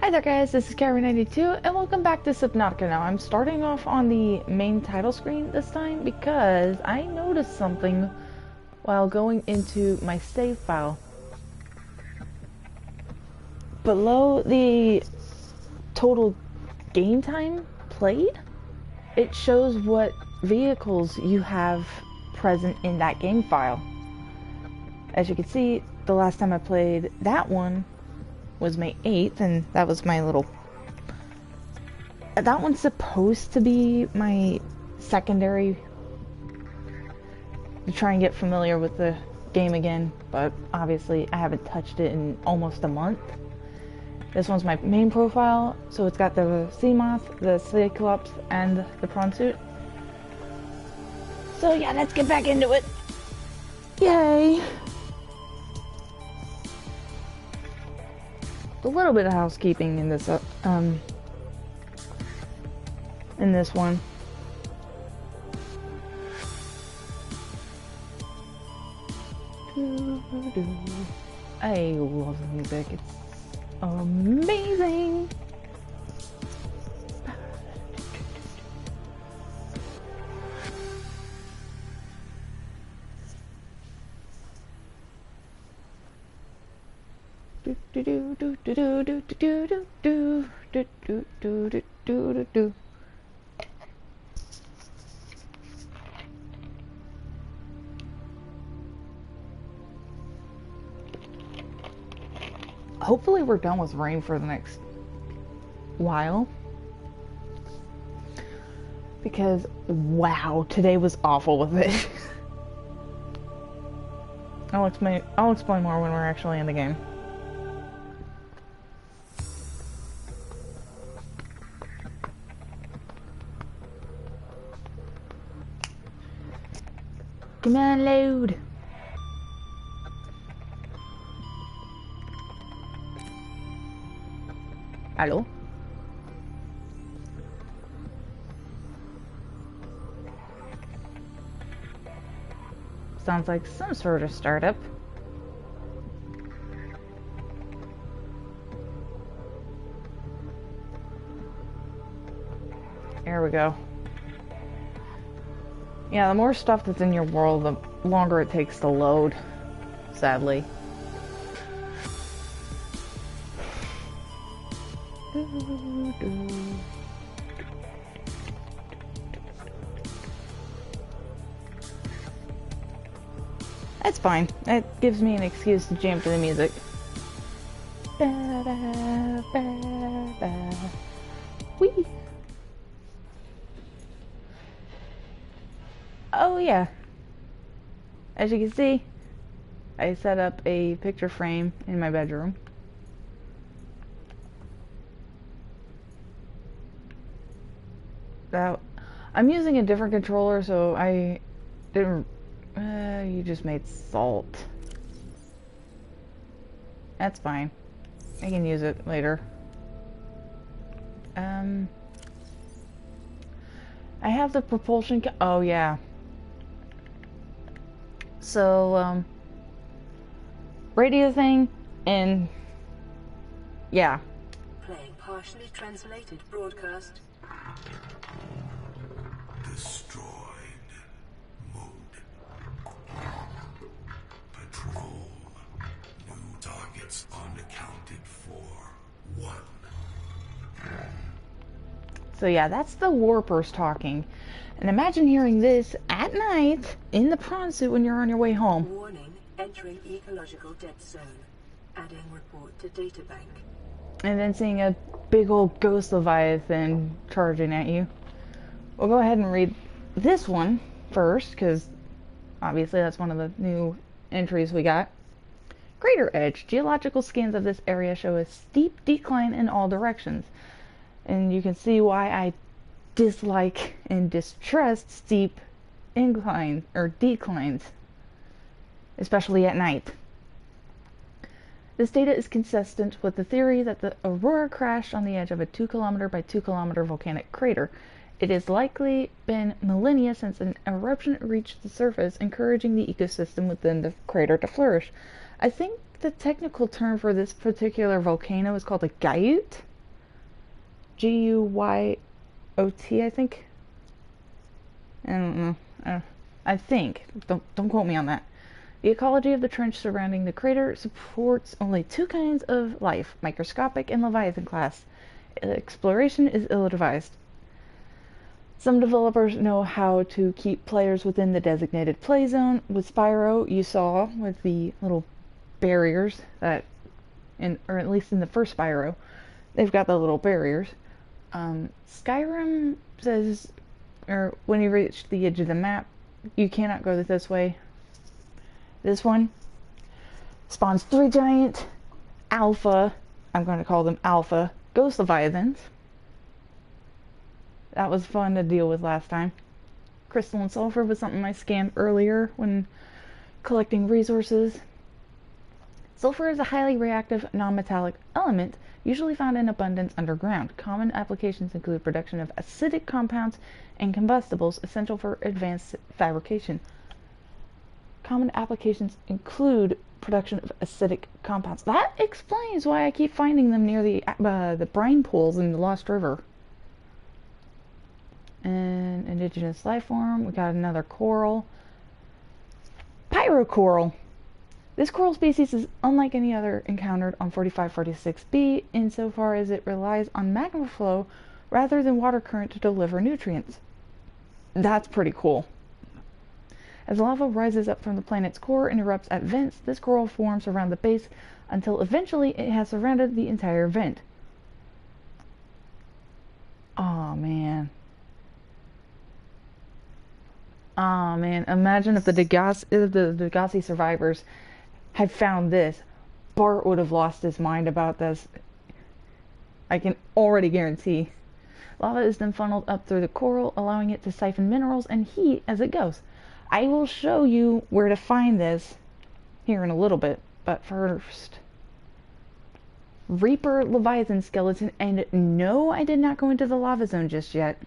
Hi there guys, this is Karen92 and welcome back to Subnautica. Now I'm starting off on the main title screen this time because I noticed something while going into my save file. Below the total game time played, it shows what vehicles you have present in that game file. As you can see, the last time I played that one was May 8th, and that was my little... That one's supposed to be my secondary to try and get familiar with the game again, but obviously I haven't touched it in almost a month. This one's my main profile, so it's got the sea moth, the cyclops, and the prawn suit. So yeah, let's get back into it. Yay! A little bit of housekeeping in this one. I love the music. It's amazing. Hopefully we're done with rain for the next while, because wow, today was awful with it. I'll explain more when we're actually in the game. Come on, load. Hello? Sounds like some sort of startup. There we go. Yeah, the more stuff that's in your world, the longer it takes to load, sadly. That's fine. That gives me an excuse to jam to the music. Whee! Oh yeah. As you can see, I set up a picture frame in my bedroom. Now, I'm using a different controller, so I didn't... you just made salt. That's fine. I can use it later. I have the propulsion... Oh, yeah. So, radio thing, and... yeah. Playing partially translated broadcast. Destroyed. Mode. Patrol. New targets unaccounted for. 1. So yeah, that's the warpers talking. And imagine hearing this at night in the prawn suit when you're on your way home. Warning, entering ecological dead zone. Adding report to databank. And then seeing a big old ghost leviathan charging at you. We'll go ahead and read this one first, because obviously that's one of the new entries we got. Crater edge. Geological scans of this area show a steep decline in all directions. And you can see why I dislike and distrust steep inclines or declines, especially at night. This data is consistent with the theory that the aurora crashed on the edge of a 2 kilometer by 2 kilometer volcanic crater. It has likely been millennia since an eruption reached the surface, encouraging the ecosystem within the crater to flourish. I think the technical term for this particular volcano is called a guyute. Guyot, I think. I don't know. I think. Don't quote me on that. The ecology of the trench surrounding the crater supports only two kinds of life, microscopic and Leviathan class. Exploration is ill-advised. Some developers know how to keep players within the designated play zone. With Spyro, you saw with the little barriers that, or at least in the first Spyro, they've got the little barriers. Skyrim says, or when you reach the edge of the map, you cannot go this way. This one spawns 3 giant alpha, I'm going to call them alpha, ghost leviathans. That was fun to deal with last time. Crystal and sulfur was something I scanned earlier when collecting resources. Sulfur is a highly reactive, non-metallic element usually found in abundance underground. Common applications include production of acidic compounds and combustibles essential for advanced fabrication. Common applications include production of acidic compounds. That explains why I keep finding them near the brine pools in the Lost River. And indigenous life form. We got another coral. Pyrocoral. This coral species is unlike any other encountered on 4546b insofar as it relies on magma flow rather than water current to deliver nutrients. That's pretty cool. As lava rises up from the planet's core and erupts at vents, this coral forms around the base until eventually it has surrounded the entire vent. Oh man. Oh man, imagine if the Degassi survivors had found this. Bart would have lost his mind about this. I can already guarantee. Lava is then funneled up through the coral, allowing it to siphon minerals and heat as it goes. I will show you where to find this here in a little bit, but first, Reaper Leviathan skeleton, and no, I did not go into the lava zone just yet.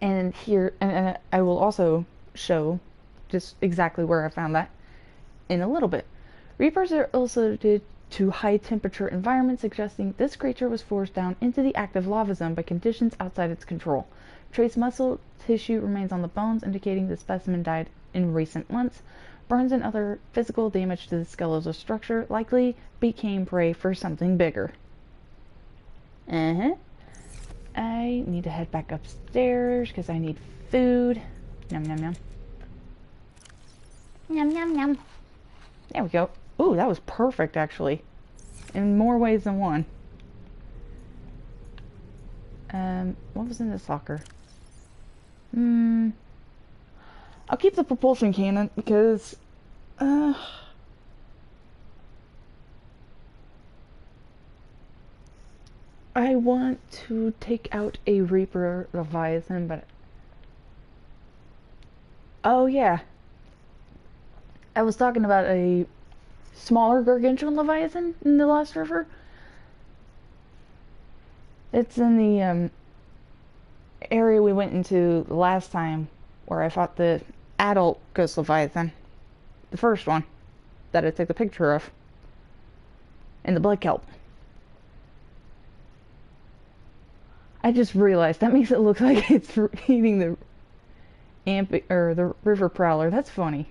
And here, and I will also show just exactly where I found that in a little bit. Reapers are also due to high temperature environments, suggesting this creature was forced down into the active lava zone by conditions outside its control. Trace muscle tissue remains on the bones, indicating the specimen died in recent months. Burns and other physical damage to the skeletal structure likely became prey for something bigger. I need to head back upstairs because I need food. Yum, yum, yum. Yum, yum, yum. There we go. Ooh, that was perfect, actually. In more ways than one. What was in this locker? I'll keep the propulsion cannon because... I want to take out a Reaper Leviathan, but... Oh, yeah. I was talking about a smaller gargantuan Leviathan in the Lost River. It's in the area we went into the last time where I fought the adult Ghost Leviathan. The first one that I took the picture of. In the blood kelp. I just realized that makes it look like it's eating the the river prowler. That's funny.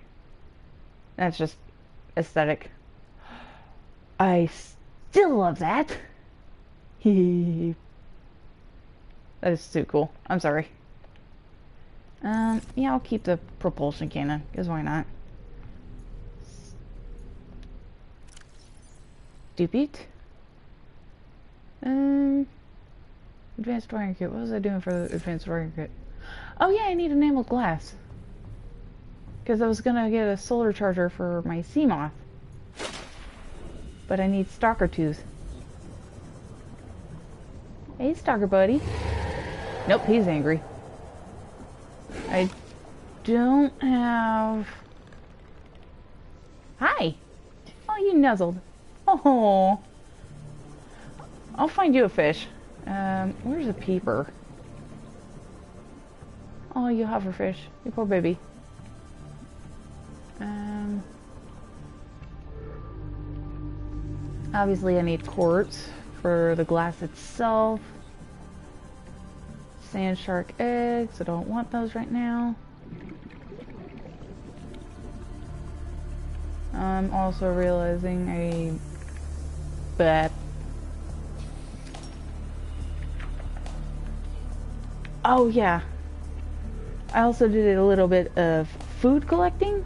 That's just aesthetic. I still love that. That is too cool. I'm sorry. Yeah, I'll keep the propulsion cannon, because why not? Stupid. Advanced wiring kit. What was I doing for the advanced wiring kit? Oh yeah, I need enameled glass. Because I was gonna get a solar charger for my sea moth. But I need stalker tooth. Hey, stalker buddy. Nope, he's angry. I don't have... Hi! Oh, you nuzzled. Oh, I'll find you a fish. Where's a peeper? Oh, you hoverfish. You poor baby. Obviously I need quartz for the glass itself. Sand shark eggs, I don't want those right now. I'm also realizing oh yeah, I also did a little bit of food collecting.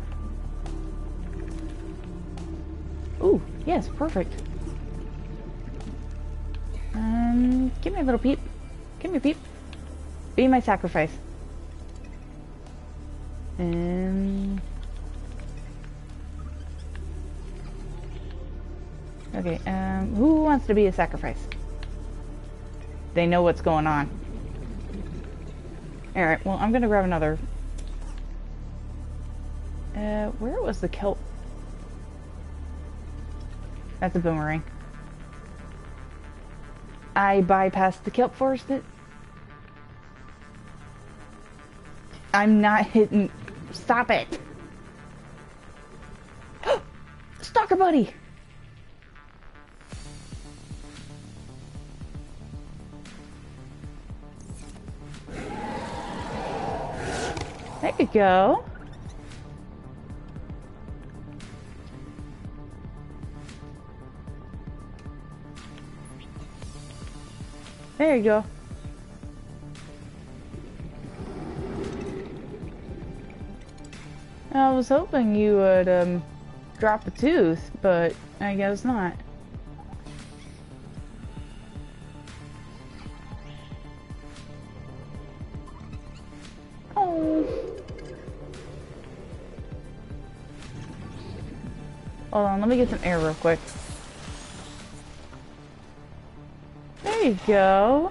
Ooh, yes, perfect. Give me a little peep. Give me a peep. Be my sacrifice. And... okay, who wants to be a sacrifice? They know what's going on. Alright, well, I'm gonna grab another. Where was the kelp? That's a boomerang. I bypassed the kelp forest. I'm not hitting. Stop it! Stalker buddy! There you go. There you go. I was hoping you would drop a tooth, but I guess not. Oh. Hold on, let me get some air real quick. There you go.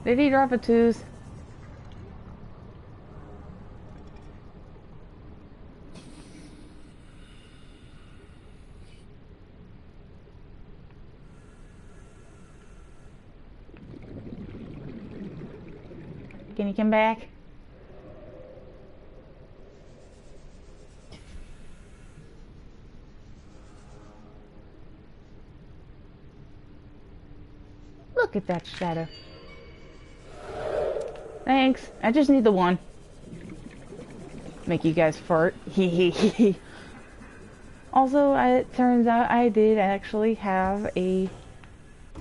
Did he drop a tooth? Can you come back? Look at that shadow. Thanks. I just need the one. Make you guys fart. Hee. Also, it turns out I did actually have a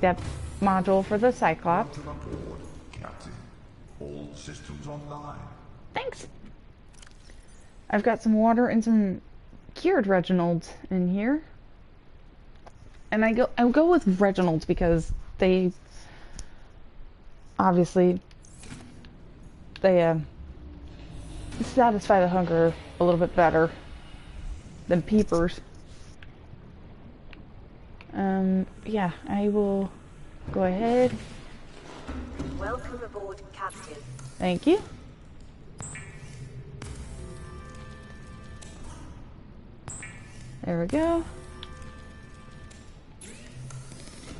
depth module for the Cyclops. Welcome aboard, Captain. All systems online. Thanks. I've got some water and some cured Reginalds in here. And I'll go with Reginalds because they obviously satisfy the hunger a little bit better than peepers. Yeah, I will go ahead. Welcome aboard, Captain. Thank you. There we go.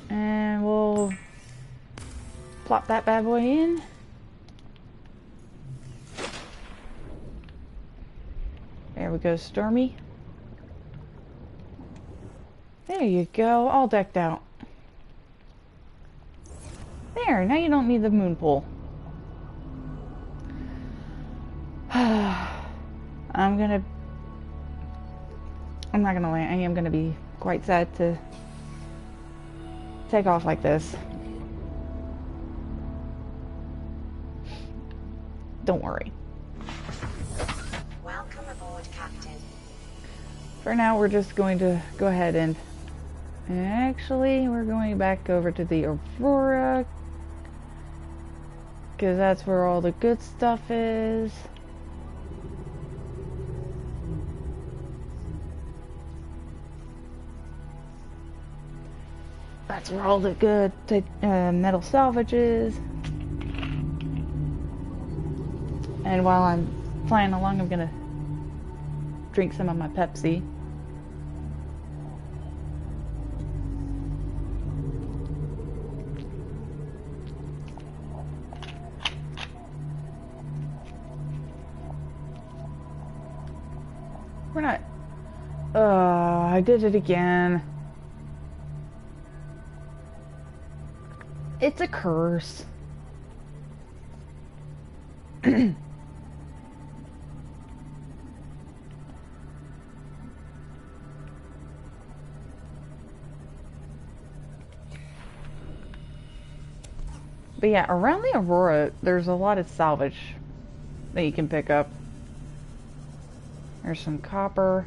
And we'll plop that bad boy in. There we go, Stormy. There you go, all decked out. There, now you don't need the moon pool. I'm not gonna lie, I am gonna be quite sad to take off like this. Don't worry. Welcome aboard, Captain. For now, we're just going to go ahead and actually, we're going back over to the Aurora because that's where all the good stuff is. That's where all the good metal salvage is. And while I'm flying along, I'm gonna drink some of my Pepsi. We're not... I did it again. It's a curse. But yeah, around the Aurora, there's a lot of salvage that you can pick up. There's some copper.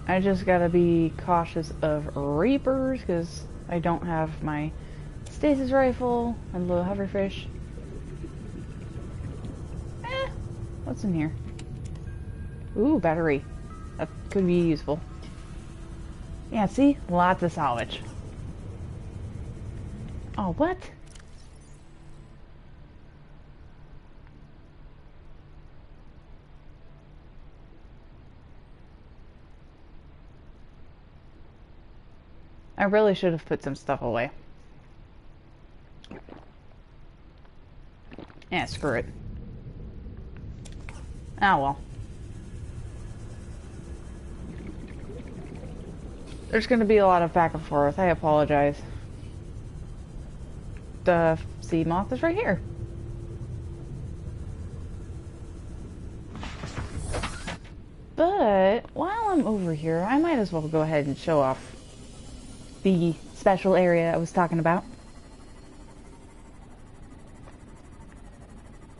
I just gotta be cautious of reapers because I don't have my stasis rifle and little hoverfish. What's in here? Ooh, battery. That could be useful. Yeah, see? Lots of salvage. Oh, what? I really should have put some stuff away. Yeah, screw it. Ah, well. There's gonna be a lot of back and forth. I apologize. The sea moth is right here. But while I'm over here, I might as well go ahead and show off the special area I was talking about.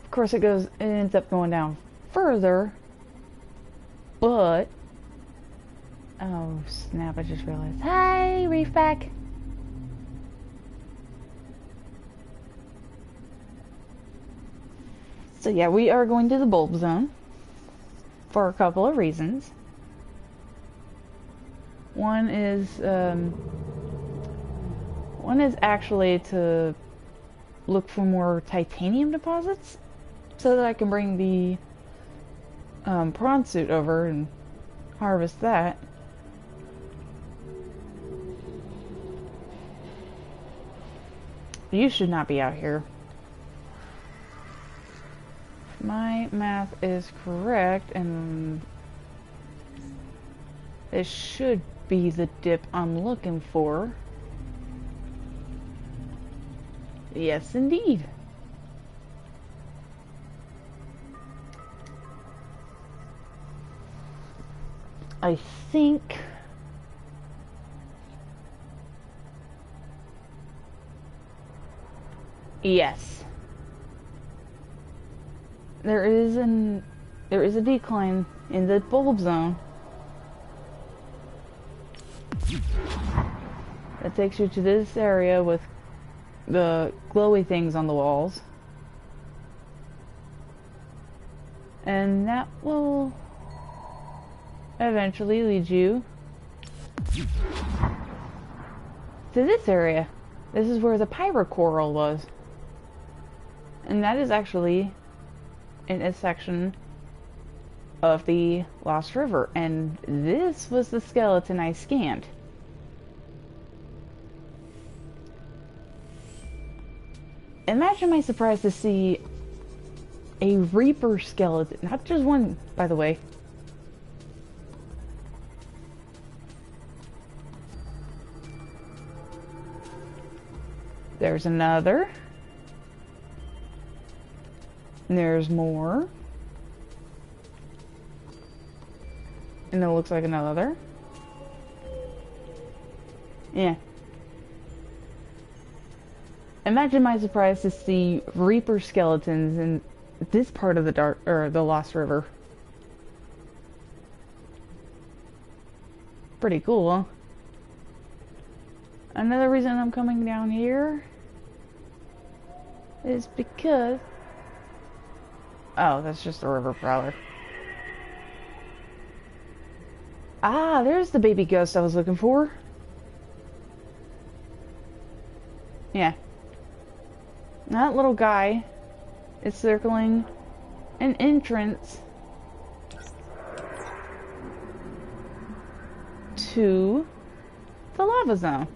Of course, it ends up going down further, but oh snap! I just realized. Hi, Reefback. So yeah, we are going to the bulb zone for a couple of reasons. One is actually to look for more titanium deposits so that I can bring the prawn suit over and harvest that. You should not be out here. My math is correct, and this should be the dip I'm looking for. Yes, indeed. I think yes. There is a decline in the bulb zone that takes you to this area with the glowy things on the walls, and that will eventually lead you to this area. This is where the pyrocoral was, and that is actually in a section of the Lost River, and this was the skeleton I scanned. Imagine my surprise to see a Reaper skeleton, not just one, by the way. There's another. And there's more. And it looks like another. Yeah. Imagine my surprise to see Reaper skeletons in this part of the Lost River. Pretty cool, huh? Another reason I'm coming down here is because... Oh, that's just a river prowler. Ah, there's the baby ghost I was looking for. Yeah. That little guy is circling an entrance to the lava zone.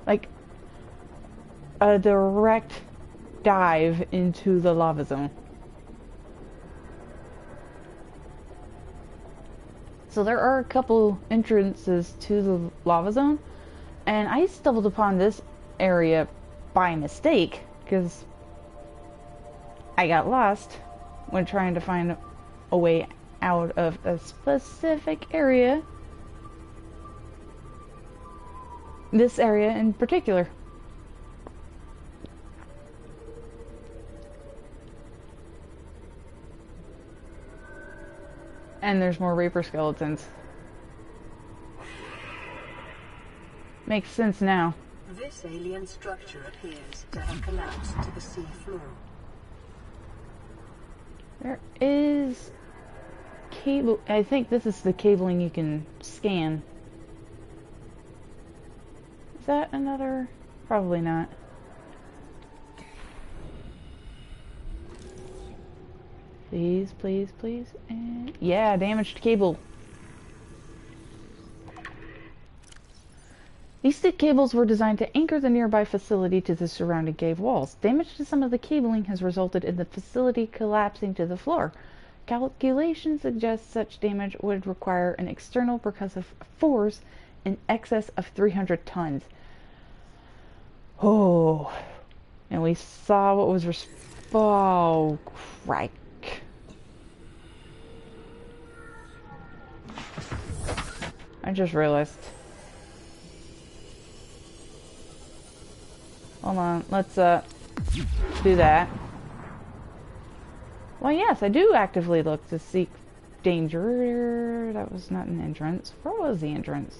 Like a direct dive into the lava zone. So there are a couple entrances to the lava zone, and I stumbled upon this area by mistake because I got lost when trying to find a way out of a specific area. This area in particular. And there's more Reaper skeletons. Makes sense now. This alien structure appears to have collapsed to the sea floor. There is cable. I think this is the cabling you can scan. Is that another? Probably not. Please, please, please. And yeah, damaged cable. These stick cables were designed to anchor the nearby facility to the surrounding cave walls. Damage to some of the cabling has resulted in the facility collapsing to the floor. Calculations suggest such damage would require an external percussive force in excess of 300 tons. Oh, and we saw what was oh, crike. I just realized. Hold on, let's do that. Well, yes, I do actively look to seek danger. That was not an entrance. Where was the entrance?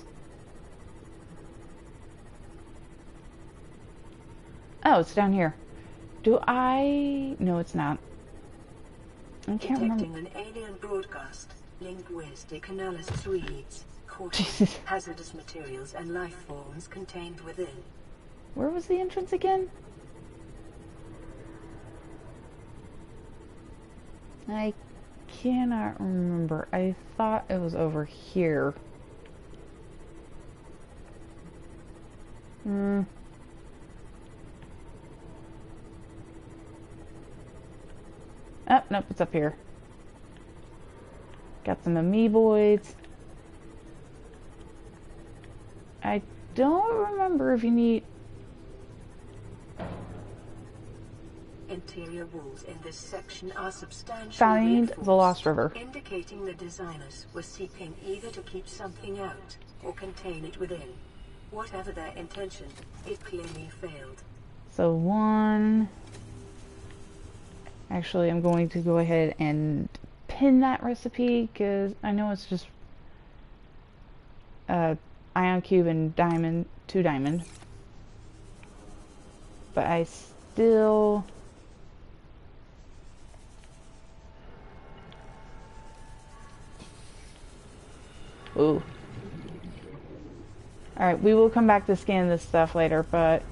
Oh, it's down here. Do I... No, it's not. I can't remember. Detecting an alien broadcast. Linguistic analysis reads, caution, Jesus. hazardous materials and life forms contained within. Where was the entrance again? I cannot remember. I thought it was over here. Oh, nope, it's up here. Got some amoeboids. I don't remember if you need... Interior walls in this section are substantially Find reinforced, the Lost River. indicating the designers were seeking either to keep something out or contain it within. Whatever their intention, it clearly failed. So one... Actually, I'm going to go ahead and pin that recipe because I know it's just ion cube and diamond, 2 diamond. But I still... Ooh. Alright, we will come back to scan this stuff later, but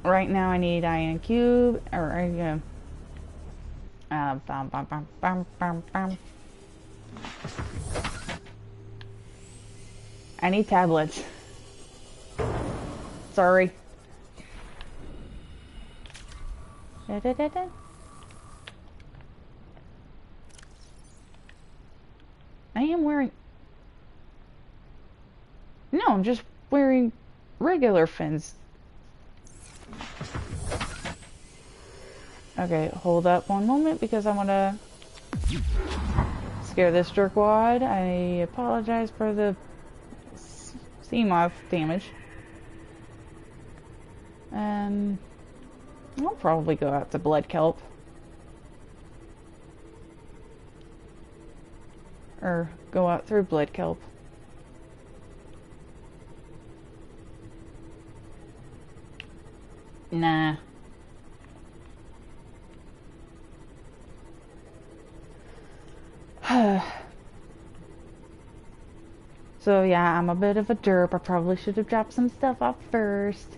right now I need ion cube, or I need tablets. Sorry. Da, da, da, da. I am wearing... No, I'm just wearing regular fins. Okay, hold up one moment because I want to scare this jerkwad. I apologize for the sea-moth damage. I'll probably go out to blood kelp. Or go out through blood kelp. Nah. So yeah, I'm a bit of a derp. I probably should have dropped some stuff off first.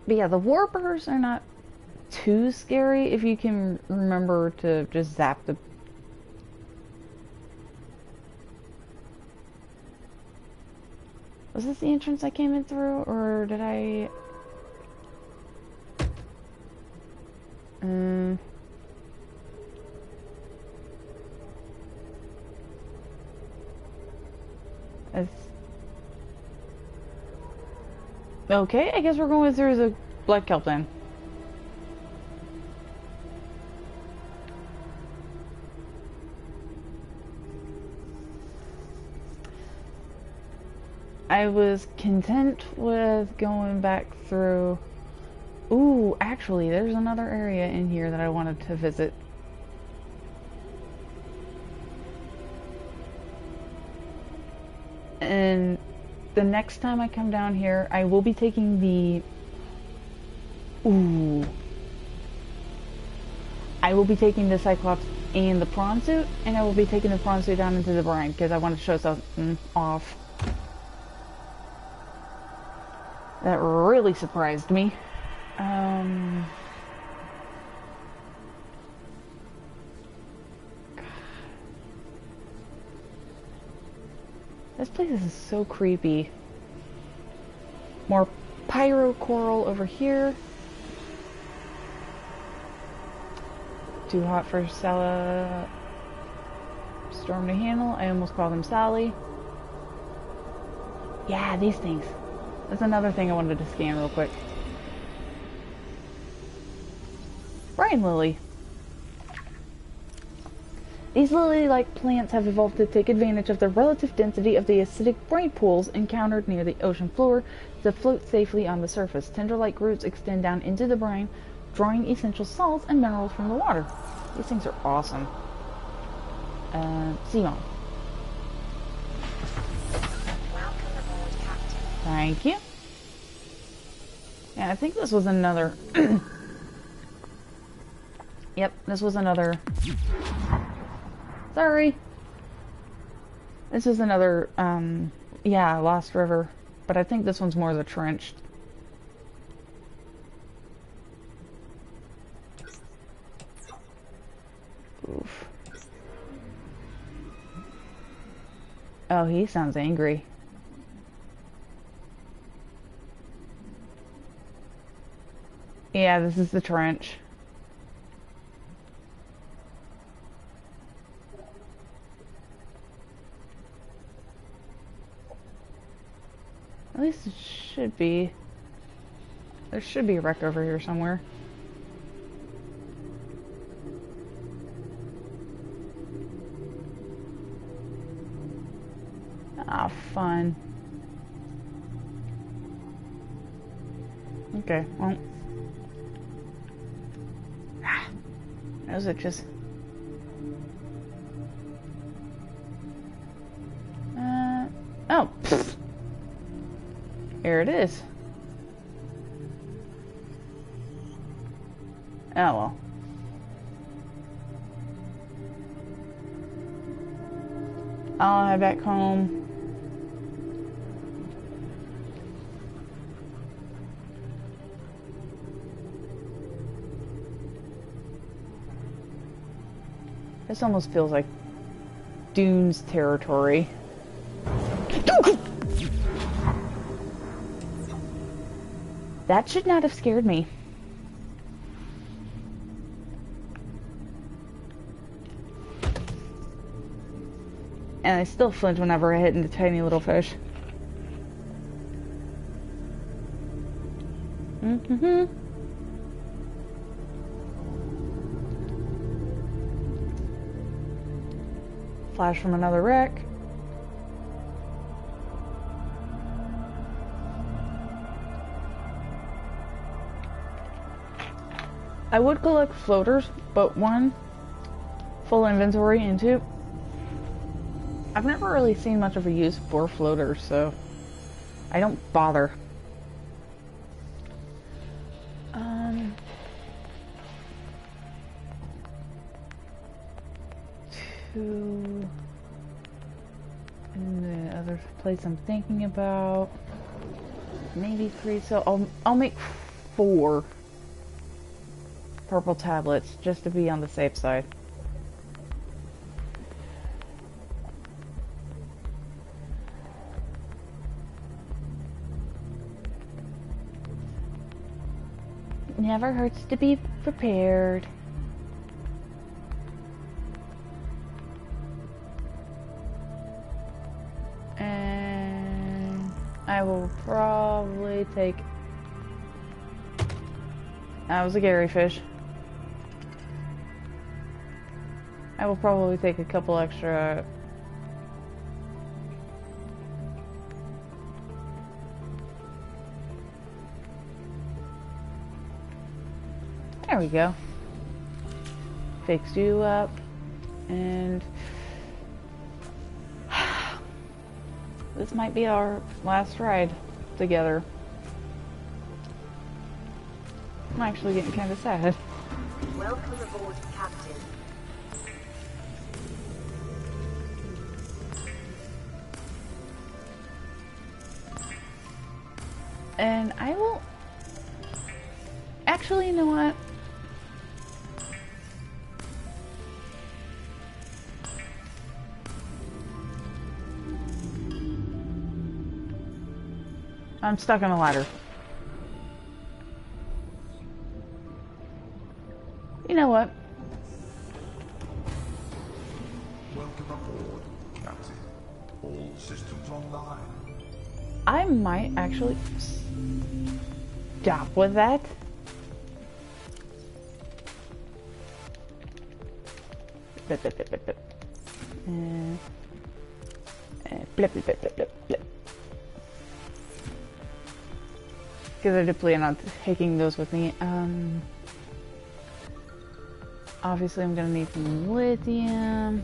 But yeah, the warpers are not too scary if you can remember to just zap the... Was this the entrance I came in through, or did I... It's... Okay, I guess we're going through the Black Kelp then. I was content with going back through... Ooh, actually, there's another area in here that I wanted to visit. And the next time I come down here, I will be taking the... Ooh. I will be taking the Cyclops and the prawn suit, and I will be taking the prawn suit down into the brine, because I want to show something off. That really surprised me. This place is so creepy. More pyro coral over here. Too hot for Storm to handle. I almost called him Sally. Yeah, these things. That's another thing I wanted to scan real quick. Brine lily. These lily-like plants have evolved to take advantage of the relative density of the acidic brine pools encountered near the ocean floor to float safely on the surface. Tender-like roots extend down into the brine, drawing essential salts and minerals from the water. These things are awesome. Simon. Thank you. Yeah, I think this was another... Yep, this was another... Sorry. This is another, yeah, Lost River. But I think this one's more the trench. Oof. Oh, he sounds angry. Yeah, this is the trench. At least it should be. There should be a wreck over here somewhere. Ah, fun. Okay, well. Those are just... Oh. Pfft. Here it is. Oh well. I'll head back home. This almost feels like Dune's territory. That should not have scared me. And I still flinch whenever I hit into tiny little fish. Flash from another wreck. I would collect floaters, but one, full inventory, and two, I've never really seen much of a use for floaters, so I don't bother. Two, and the other place I'm thinking about, maybe three, so I'll make 4 purple tablets just to be on the safe side. Never hurts to be prepared. And I will probably take... That was a Gary fish. I will probably take a couple extra... There we go. Fix you up. And... this might be our last ride together. I'm actually getting kind of sad. Welcome aboard, Captain. And I will... Actually, you know what? I'm stuck on a ladder. You know what? Welcome aboard, Captain. All systems online. I might actually stop with that. Blip, blip, blip, blip, blip. Blip, blip, blip, blip, blip, blip. Because I did plan on taking those with me. Obviously I'm gonna need some lithium.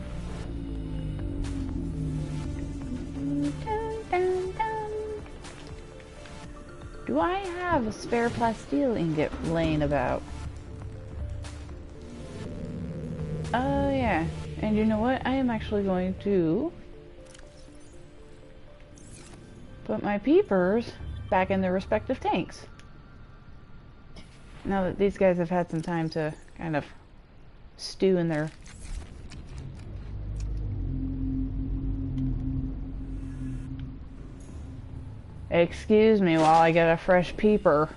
Dun, dun, dun. Do I have a spare plasteel ingot laying about? Oh yeah. And you know what? I am actually going to put my peepers back in their respective tanks. Now that these guys have had some time to kind of stew in their... Excuse me while I get a fresh peeper.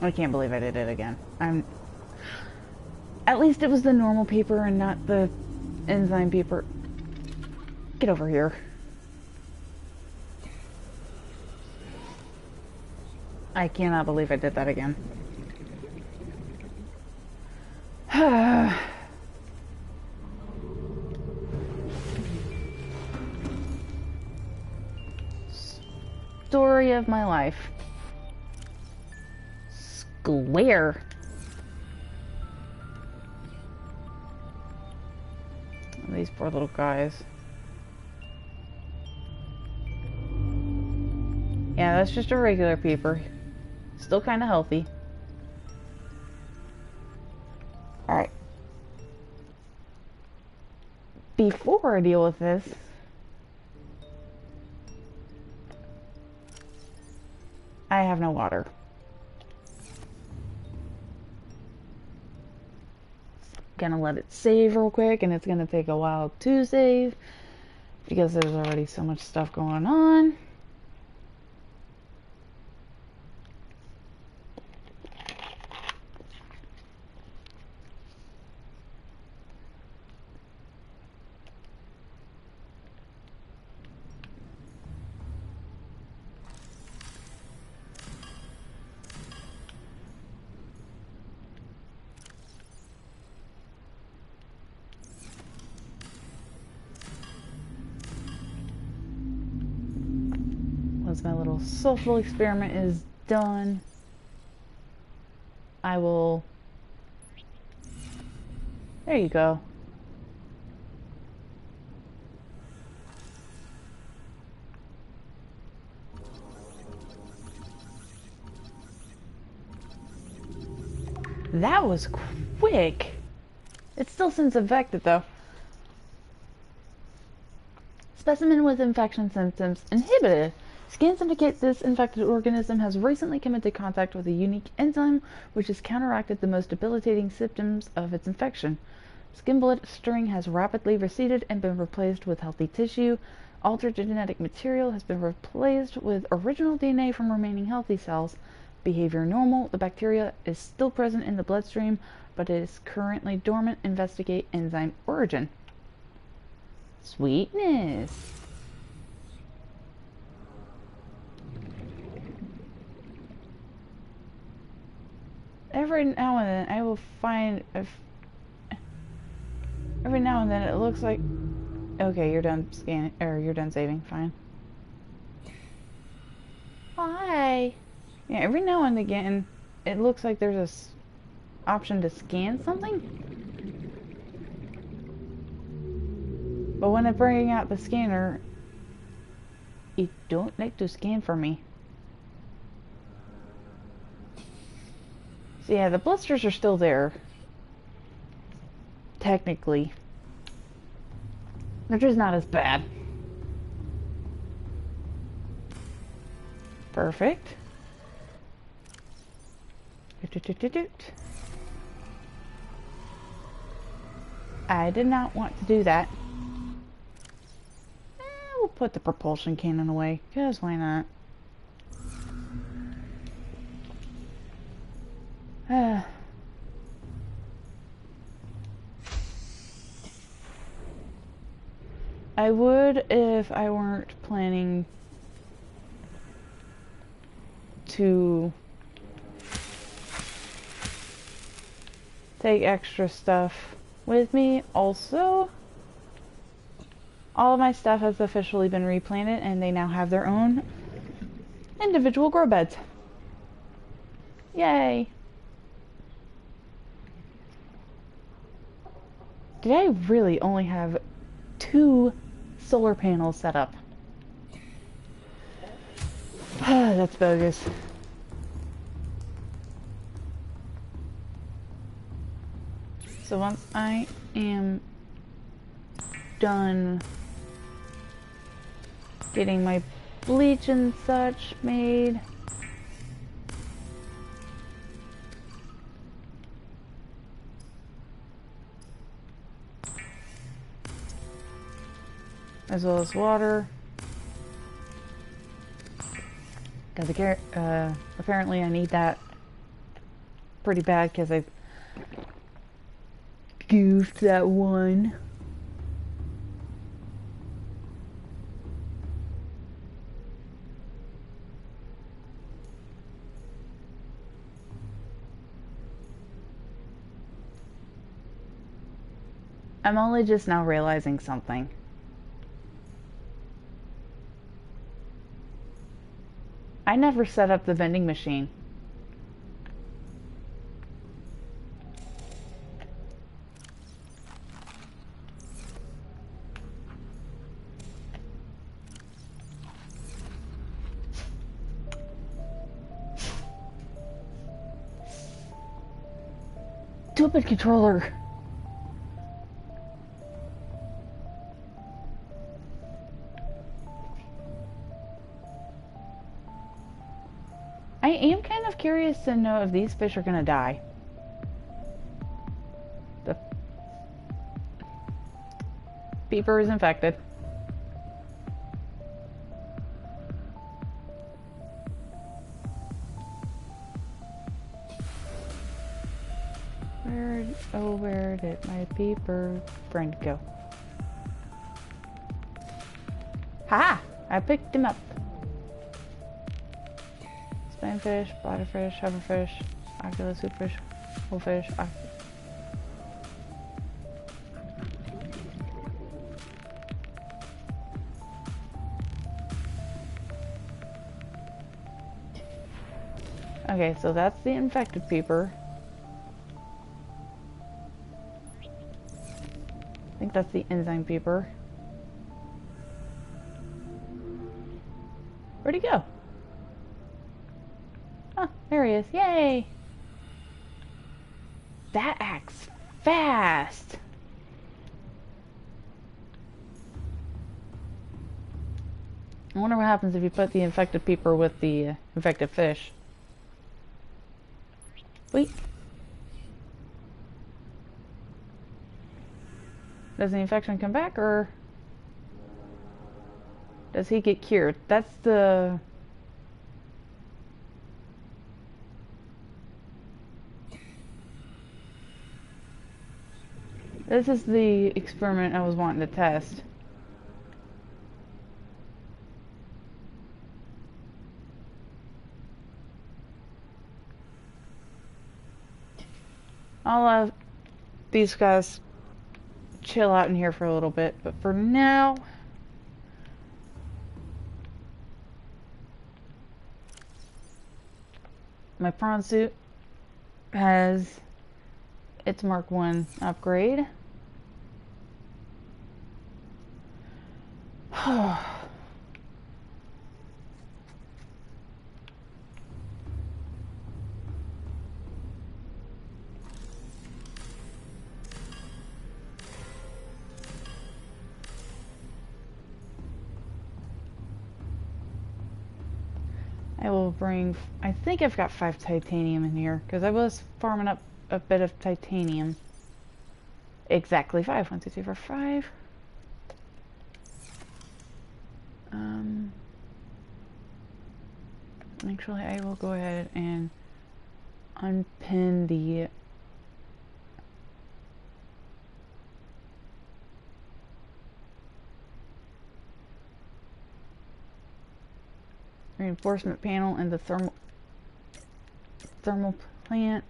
I can't believe I did it again. At least it was the normal peeper and not the enzyme peeper. Get over here. I cannot believe I did that again. Story of my life. Square. These poor little guys. Yeah, that's just a regular peeper. Still kind of healthy. Alright. Before I deal with this, I have no water. Gonna let it save real quick, and it's gonna take a while to save because there's already so much stuff going on. Once my little social experiment is done, I will... There you go. That was quick. It still seems infected though. Specimen with infection symptoms inhibited. Scans indicate this infected organism has recently come into contact with a unique enzyme which has counteracted the most debilitating symptoms of its infection. Skin blistering has rapidly receded and been replaced with healthy tissue. Altered genetic material has been replaced with original DNA from remaining healthy cells. Behavior normal. The bacteria is still present in the bloodstream, but it is currently dormant. Investigate enzyme origin. Sweetness. Every now and then I will find every now and then it looks like okay, you're done scanning or you're done saving, fine. Hi. Yeah, every now and again it looks like there's a option to scan something. But when I bring out the scanner, it don't like to scan for me. So yeah, the blisters are still there. Technically. They're just not as bad. Perfect. I did not want to do that. We'll put the propulsion cannon away, because why not? I would if I weren't planning to take extra stuff with me. Also, all of my stuff has officially been replanted and they now have their own individual grow beds. Yay! Did I really only have 2 solar panels set up? That's bogus. So once I am done getting my bleach and such made, as well as water, because apparently I need that pretty bad because I've goofed that one. I'm only just now realizing something. I never set up the vending machine. Stupid controller. I am kind of curious to know if these fish are gonna die. The beeper is infected. Where did my beeper friend go? Ha! I picked him up. Spinefish, bladderfish, hoverfish, oculus, hoopfish, bullfish, okay, so that's the infected peeper. I think that's the enzyme peeper. Where'd he go? Oh, there he is. Yay! That acts fast! I wonder what happens if you put the infected peeper with the infected fish. Wait. Does the infection come back, or? Does he get cured? That's the... This is the experiment I was wanting to test. I'll let these guys chill out in here for a little bit, but for now... My prawn suit has its Mark 1 upgrade. I will bring... I think I've got 5 titanium in here, because I was farming up a bit of titanium. Exactly 5. 1, 2, 3, 4, 5. Actually, I will go ahead and unpin the... reinforcement panel and the thermal plant.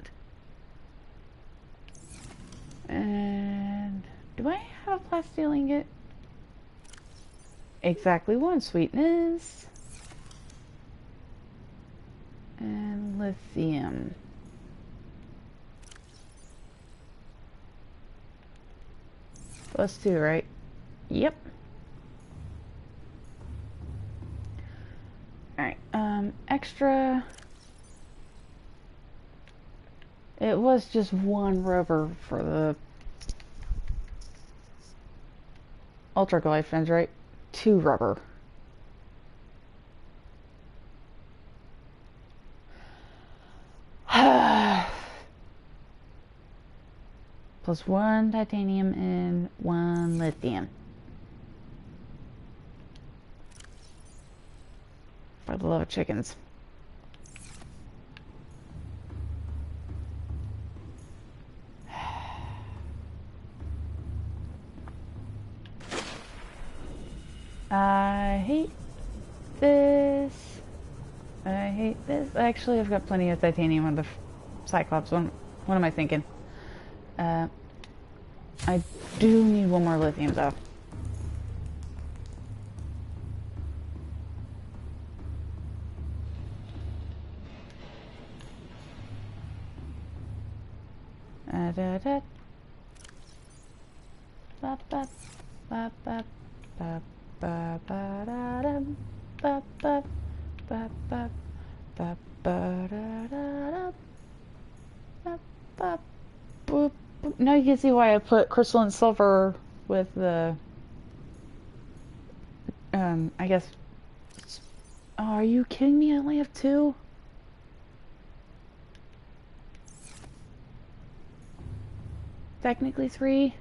And do I have a plasteel ingot? Exactly 1. Sweetness. And lithium. +2, right? Yep. Alright, extra. It was just 1 rubber for the ultra glyphins, right? 2 rubber. +1 titanium and 1 lithium. For the love of chickens. I hate this. I hate this. Actually, I've got plenty of titanium on the Cyclops one. What am I thinking? I do need 1 more lithium though. Now you can see why I put crystal and silver with the I guess. Oh, are you kidding me? I only have 2. Technically 3.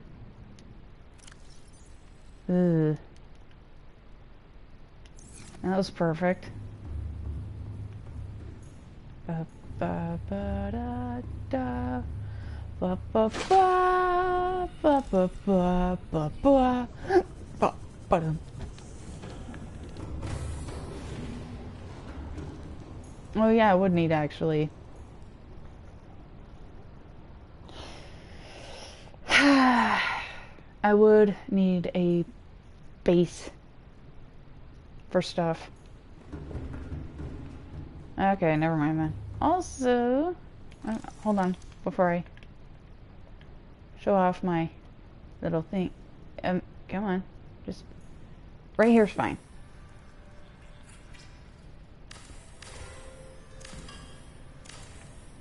Ugh. That was perfect. Ba ba ba da da. Ba ba ba ba ba ba ba ba ba ba. Oh yeah, I would need actually. I would need a base for stuff. Okay, never mind then. Also, hold on before I show off my little thing. Come on, just right here's fine.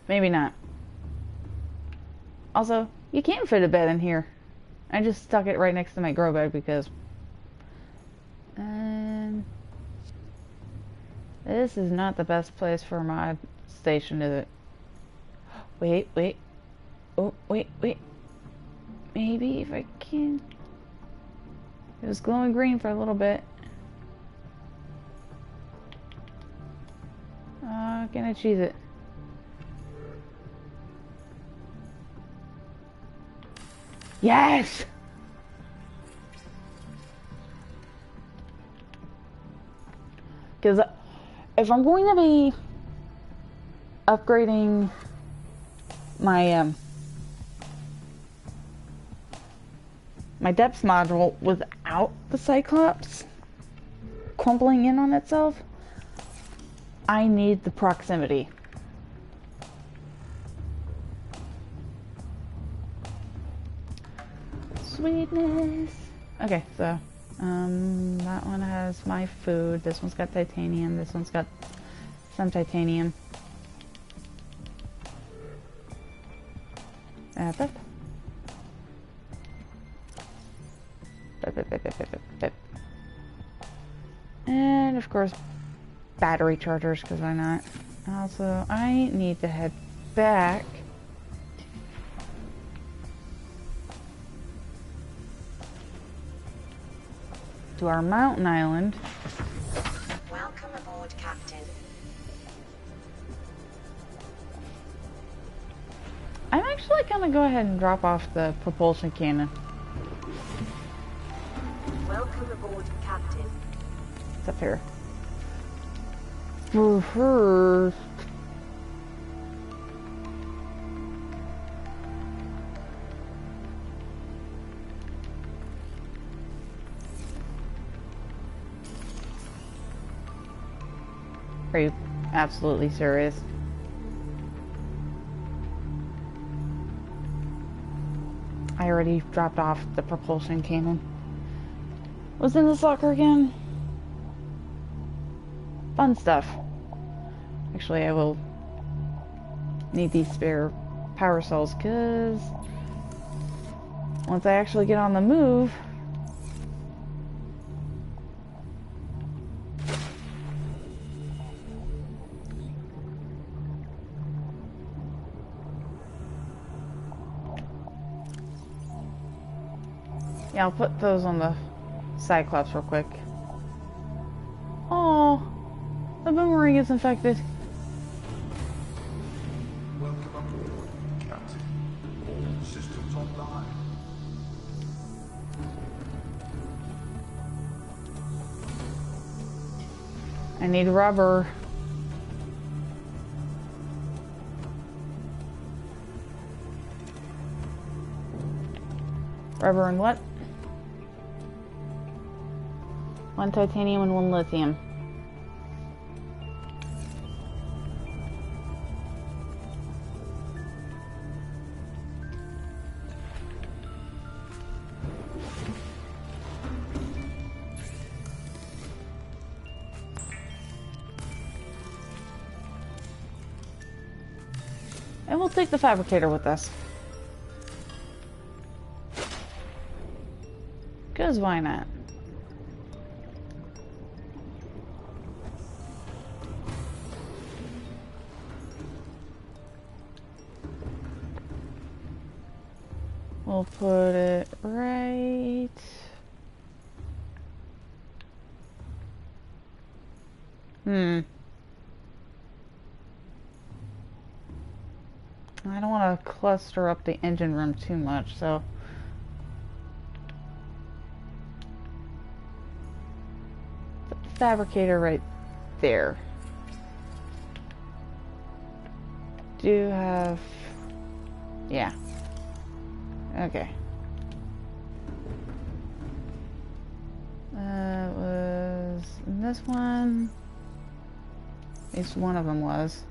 Maybe not. Also, you can fit a bed in here. I just stuck it right next to my grow bed because this is not the best place for a mod station, is it? Wait, wait. Oh, wait, wait. Maybe if I can. It was glowing green for a little bit. How can I cheese it? Yes! Because if I'm going to be upgrading my my depths module without the Cyclops crumbling in on itself, I need the proximity. Sweetness. Okay, so that one has my food. This one's got titanium. This one's got some titanium. Pep. And of course, battery chargers, because why not? Also, I need to head back to our mountain island. Welcome aboard, Captain. I'm actually gonna go ahead and drop off the propulsion cannon. Welcome aboard, Captain. It's up here. For her. Are you absolutely serious? I already dropped off the propulsion cannon. What's in this locker again? Fun stuff. Actually, I will need these spare power cells, because once I actually get on the move, yeah, I'll put those on the Cyclops real quick. Oh, the boomerang is infected. Welcome aboard, Captain. All systems online. I need rubber. Rubber and what? One titanium and one lithium. And we'll take the fabricator with us. 'Cause why not? We'll put it right... I don't want to cluster up the engine room too much, so... Put the fabricator right there. Do have... yeah. Okay. Was this one? At least one of them was.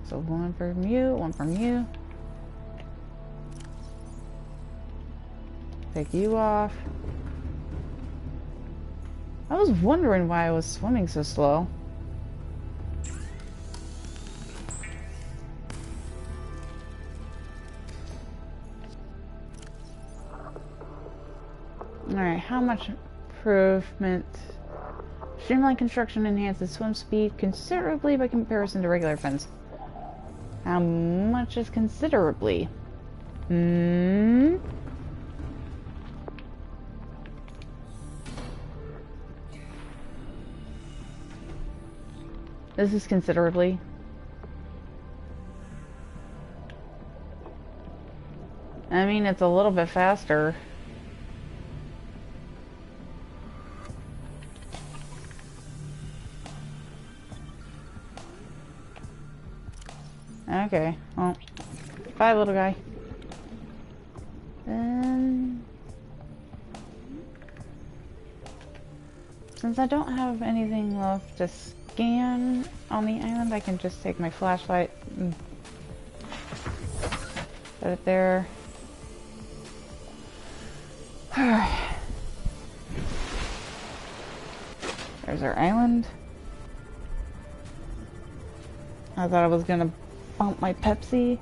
So one from you, one from you. Take you off. I was wondering why I was swimming so slow. Alright, how much improvement? Streamlined construction enhances swim speed considerably by comparison to regular fins. How much is considerably? This is considerably. I mean, it's a little bit faster. Okay, well, bye, little guy. And since I don't have anything left to scan on the island, I can just take my flashlight and put it there. Alright. There's our island. I thought I was gonna bump my Pepsi.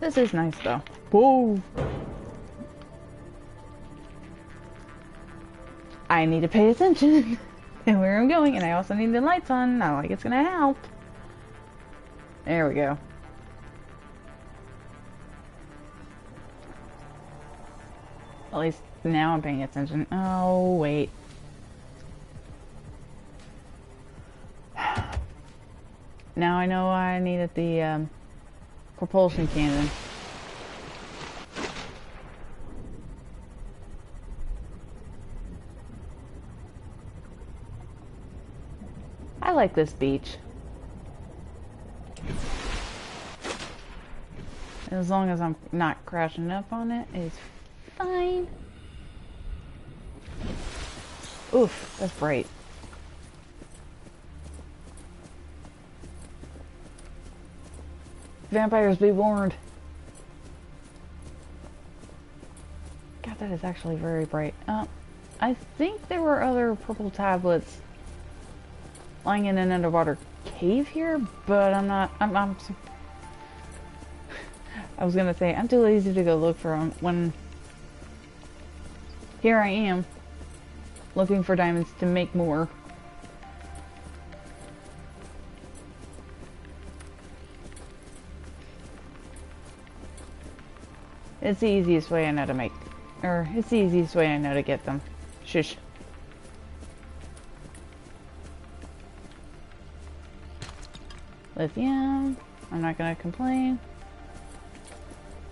This is nice though. Whoa! I need to pay attention to where I'm going, and I also need the lights on. Not like it's gonna help. There we go. At least now I'm paying attention. Oh, wait. Now I know why I needed the propulsion cannon. I like this beach. As long as I'm not crashing up on it, it's fine. Oof, that's bright. Vampires, be warned. God, that is actually very bright. I think there were other purple tablets lying in an underwater cave here, but I'm not. I was gonna say I'm too lazy to go look for them when here I am looking for diamonds to make more. It's the easiest way I know to make, or it's the easiest way I know to get them. Shush. Lithium. I'm not gonna complain.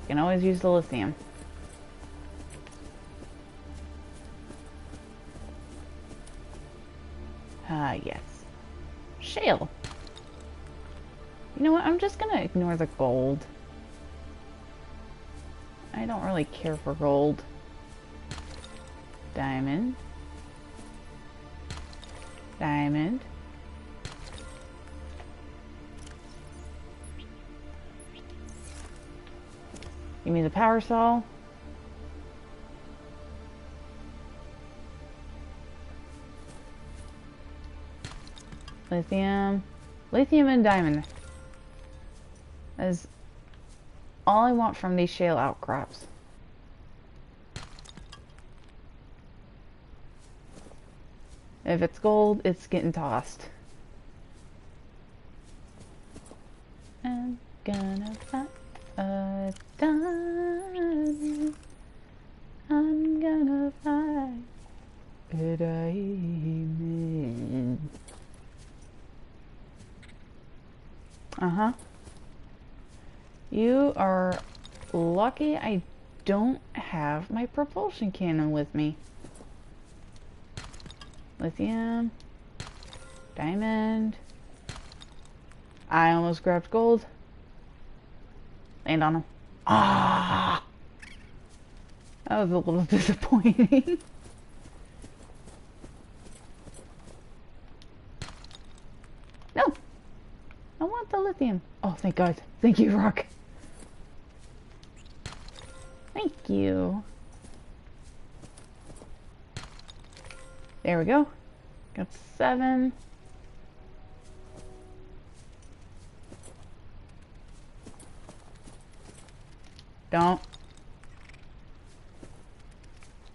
You can always use the lithium. Yes. Shale. You know what? I'm just gonna ignore the gold. I don't really care for gold. Diamond. Diamond. Give me the power saw. Lithium. Lithium and diamond. That is all I want from these shale outcrops. If it's gold, it's getting tossed. I'm gonna find a diamond. I'm gonna find a diamond. Uh-huh. You are lucky I don't have my propulsion cannon with me. Lithium. Diamond. I almost grabbed gold. Land on him. Ah! That was a little disappointing. No! I want the lithium. Oh, thank God. Thank you, Rock. Thank you. There we go. Got 7. Don't.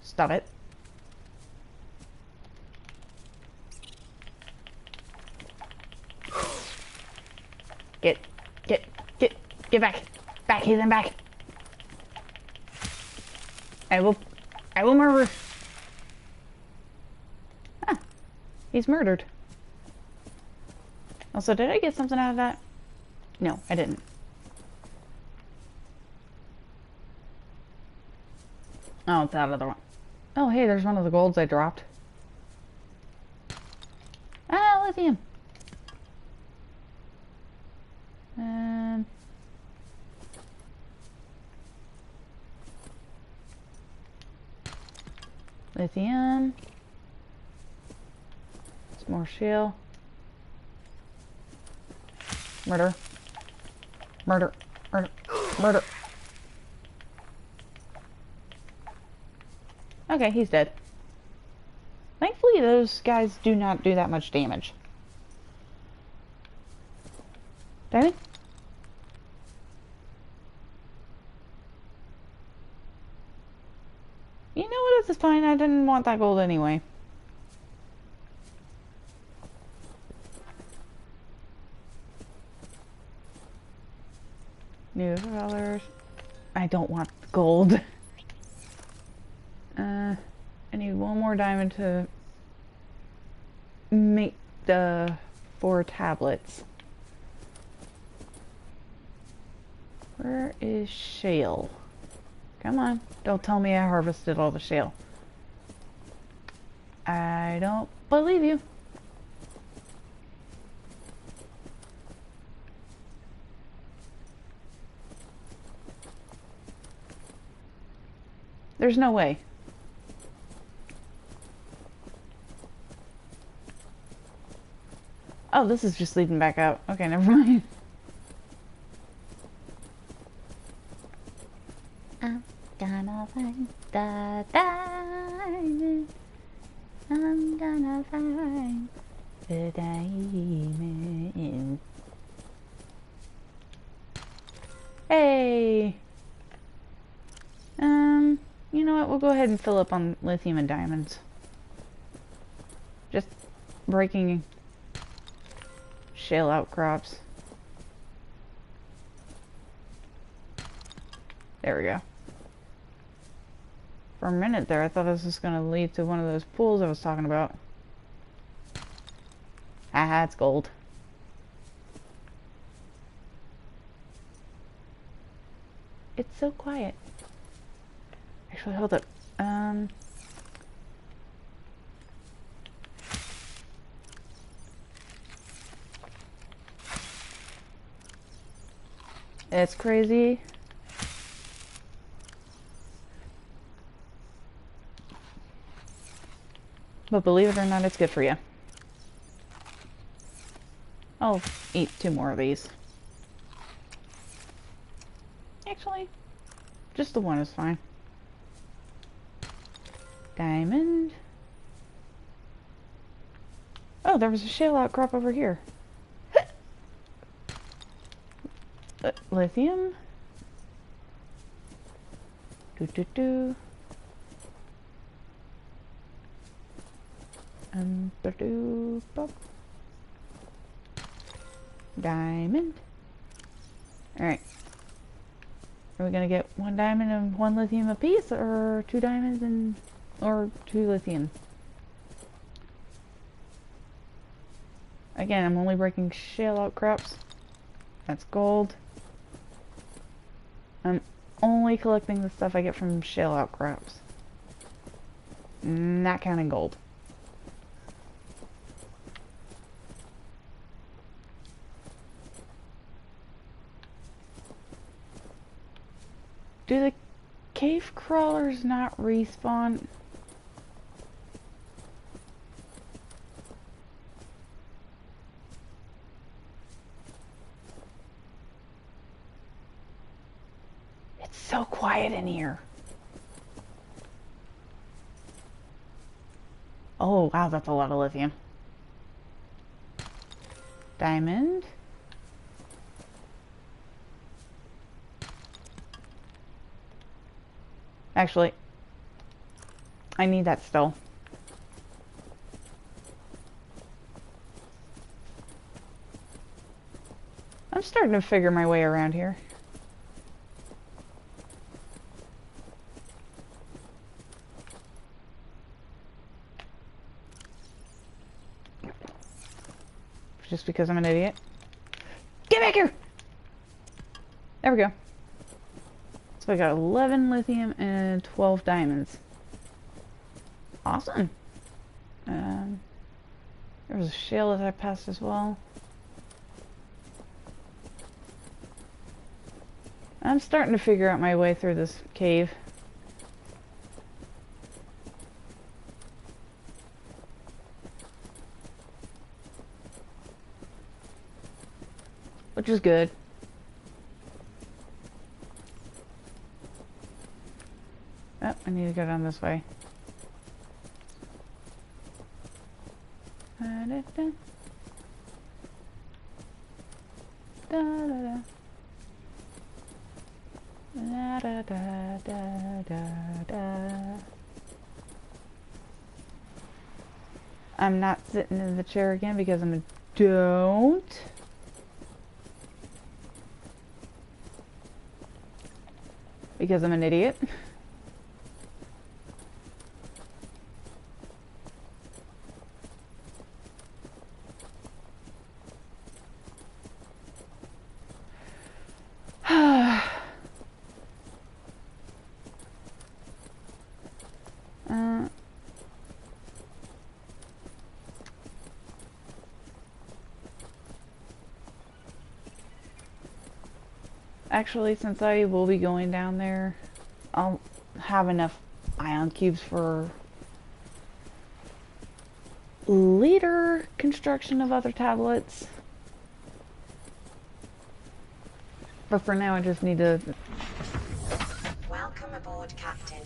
Stop it. Get, get, get, get back. Back, heathen, back. I will murder. Ah, he's murdered. Also, did I get something out of that? No, I didn't. Oh, it's that other one. Oh, hey, there's one of the golds I dropped. Ah, lithium. Lithium. Some more shale. Murder. Murder. Murder. Murder. Okay, he's dead. Thankfully, those guys do not do that much damage. Damn it. You know what? This is fine. I didn't want that gold anyway. New colors. I don't want gold. I need one more diamond to make the 4 tablets. Where is shale? Come on. Don't tell me I harvested all the shale. I don't believe you. There's no way. Oh, this is just leading back out. Okay, never mind. I'm gonna find the diamond. I'm gonna find the diamond. Hey! You know what? We'll go ahead and fill up on lithium and diamonds. Just breaking shale outcrops. There we go. For a minute there, I thought this was going to lead to one of those pools I was talking about. Haha, it's gold. It's so quiet. Actually, hold up. It's crazy. But believe it or not, it's good for you. I'll eat 2 more of these. Actually, just the one is fine. Diamond. Oh, there was a shale outcrop over here. Lithium. Do. Pop. Diamond. Alright. Are we gonna get 1 diamond and 1 lithium apiece, or 2 diamonds and or 2 lithium? Again, I'm only breaking shale outcrops. That's gold. I'm only collecting the stuff I get from shale outcrops. Not counting gold. Do the cave crawlers not respawn? It's so quiet in here. Oh, wow, that's a lot of lithium. Diamond. Actually, I need that still. I'm starting to figure my way around here. Just because I'm an idiot. Get back here! There we go. So I got 11 lithium and 12 diamonds. Awesome. There was a shale that I passed as well. I'm starting to figure out my way through this cave. Which is good. Oh, I need to go down this way. Da-da-da. Da-da-da. Da-da-da-da-da-da. I'm not sitting in the chair again because I'm a don't. Because I'm an idiot. Actually, since I will be going down there, I'll have enough ion cubes for later construction of other tablets. But for now, I just need to... Welcome aboard, Captain.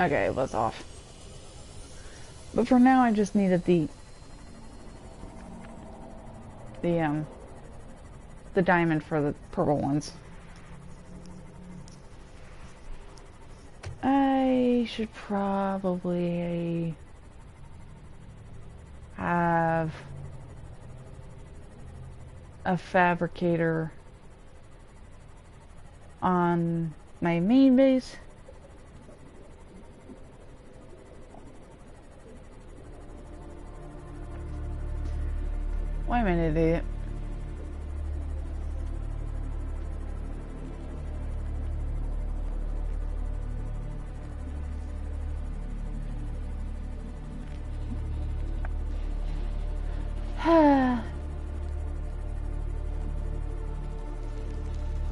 Okay, it was off. But for now, I just needed the diamond for the purple ones. I should probably have a fabricator on my main base. Why am I an idiot?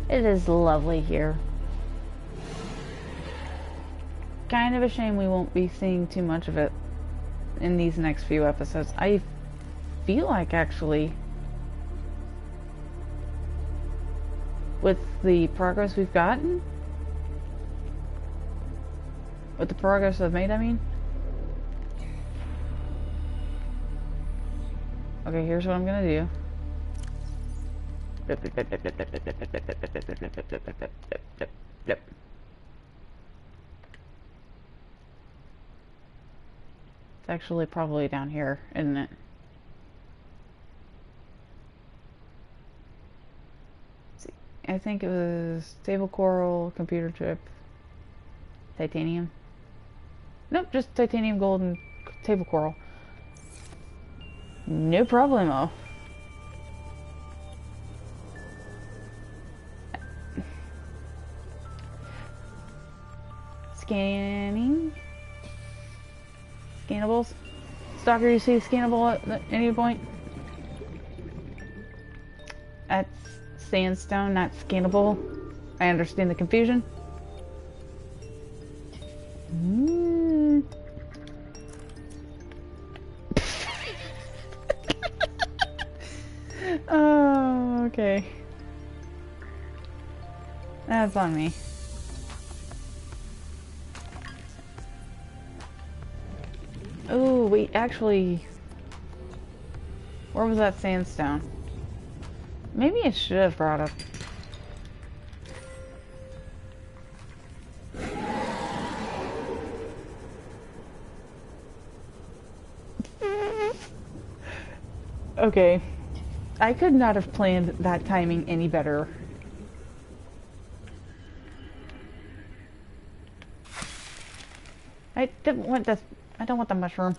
It is lovely here. Kind of a shame we won't be seeing too much of it in these next few episodes. I feel like actually, with the progress we've gotten, with the progress I've made, I mean. Okay, here's what I'm gonna do. It's actually probably down here, isn't it? Let's see. I think it was table coral, computer chip, titanium. Nope, just titanium, gold, and table coral. No problemo. Scanning. Scannables. Stalker, you see scannable at any point? That's sandstone, not scannable. I understand the confusion. Oh, okay. That's on me. Oh, wait, actually, where was that sandstone? Maybe I should have brought up. Okay. I could not have planned that timing any better. I didn't want this. I don't want the mushroom.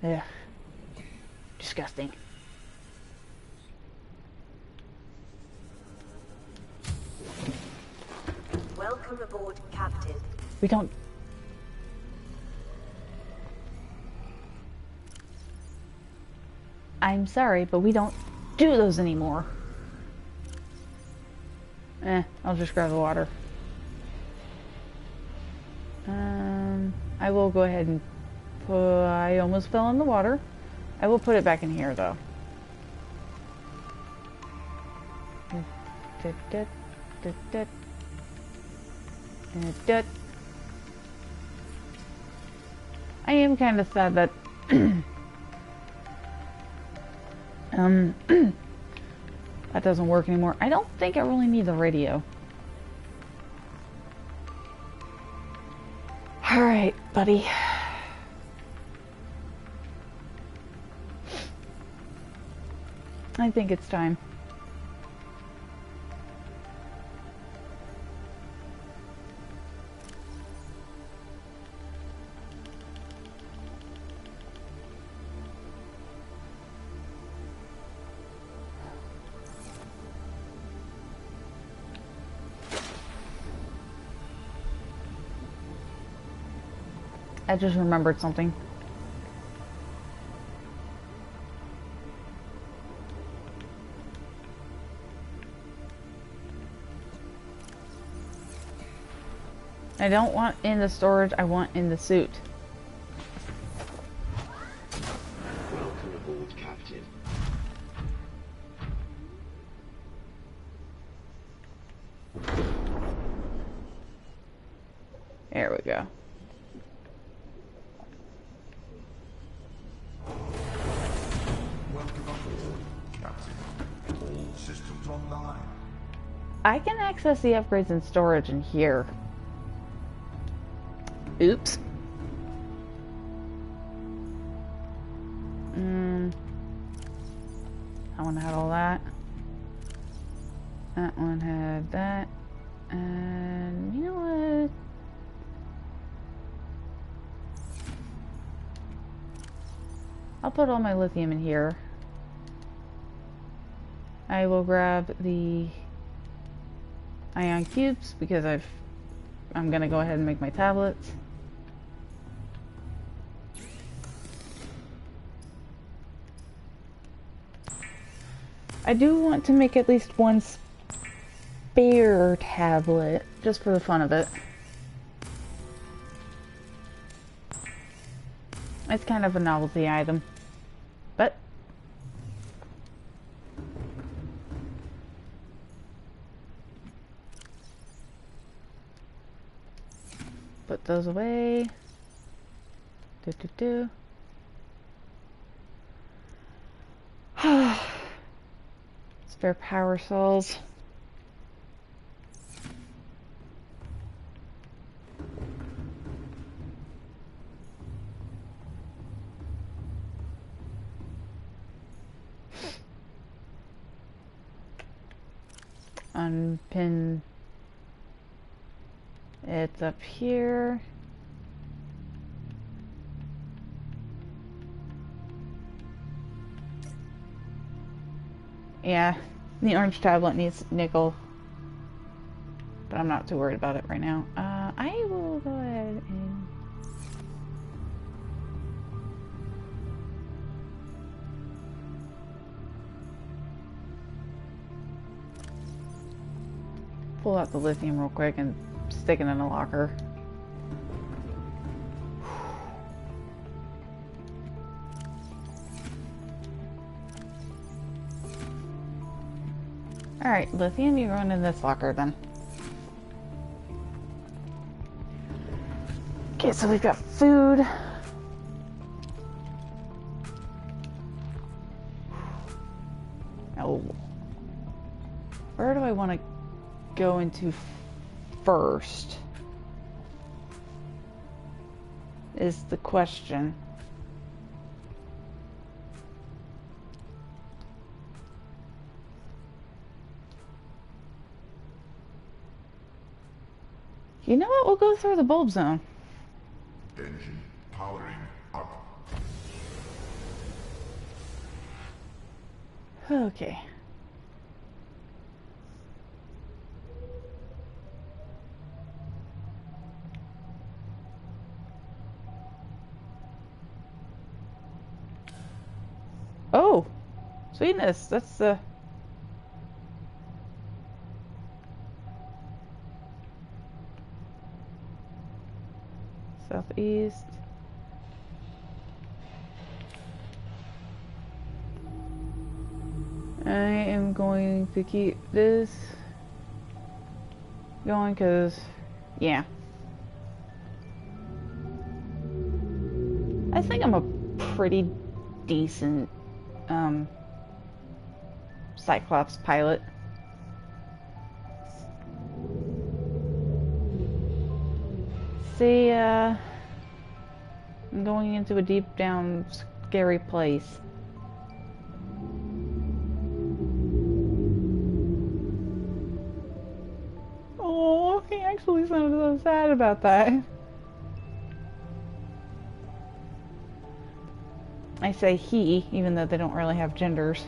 Ugh. Disgusting. Welcome aboard, Captain. We don't... I'm sorry, but we don't do those anymore. I'll just grab the water. I will go ahead and put... I almost fell in the water. I will put it back in here, though. I am kind of sad that that doesn't work anymore. I don't think I really need the radio. Alright, buddy. I think it's time. I just remembered something. I don't want in the storage, I want in the suit. Welcome aboard, Captain. There we go. Welcome aboard, Captain. All systems online. I can access the upgrades and storage in here. Oops. That one had all that. That one had that. And you know what? I'll put all my lithium in here. I will grab the ion cubes because I'm gonna go ahead and make my tablets. I do want to make at least one spare tablet, just for the fun of it. It's kind of a novelty item, but put those away. Spare power cells. Unpin. It's up here. Yeah, the orange tablet needs nickel, but I'm not too worried about it right now. I will go ahead and pull out the lithium real quick and stick it in a locker. Alright, lithium, you're going in this locker then. Okay, so we've got food. Oh. Where do I want to go into first? Is the question. You know what? We'll go through the bulb zone. Engine powering up. Okay. Oh, sweetness. That's the... southeast. I am going to keep this going because, yeah. I think I'm a pretty decent Cyclops pilot. See, I'm going into a deep down scary place. Oh, he actually sounded so sad about that. I say he, even though they don't really have genders.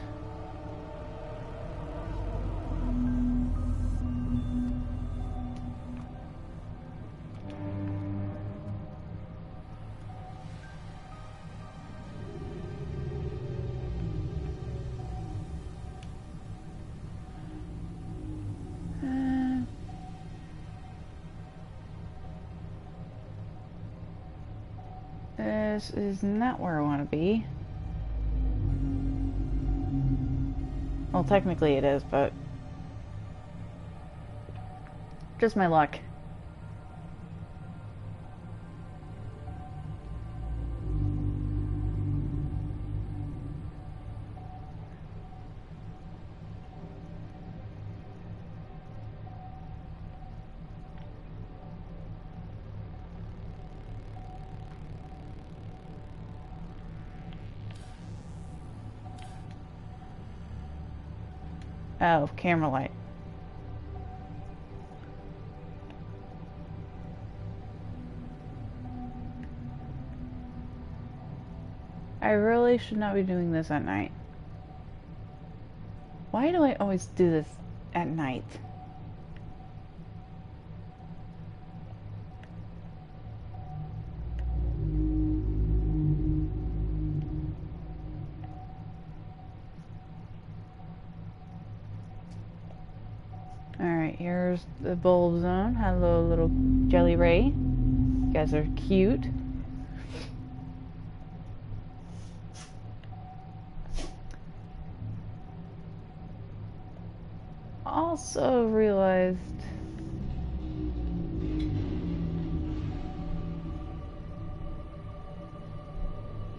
This is not where I want to be. Well, technically it is, but just my luck. Oh, camera light. I really should not be doing this at night. Why do I always do this at night? Alright, here's the bulb zone. Hello, little Jelly Ray. You guys are cute. Also realized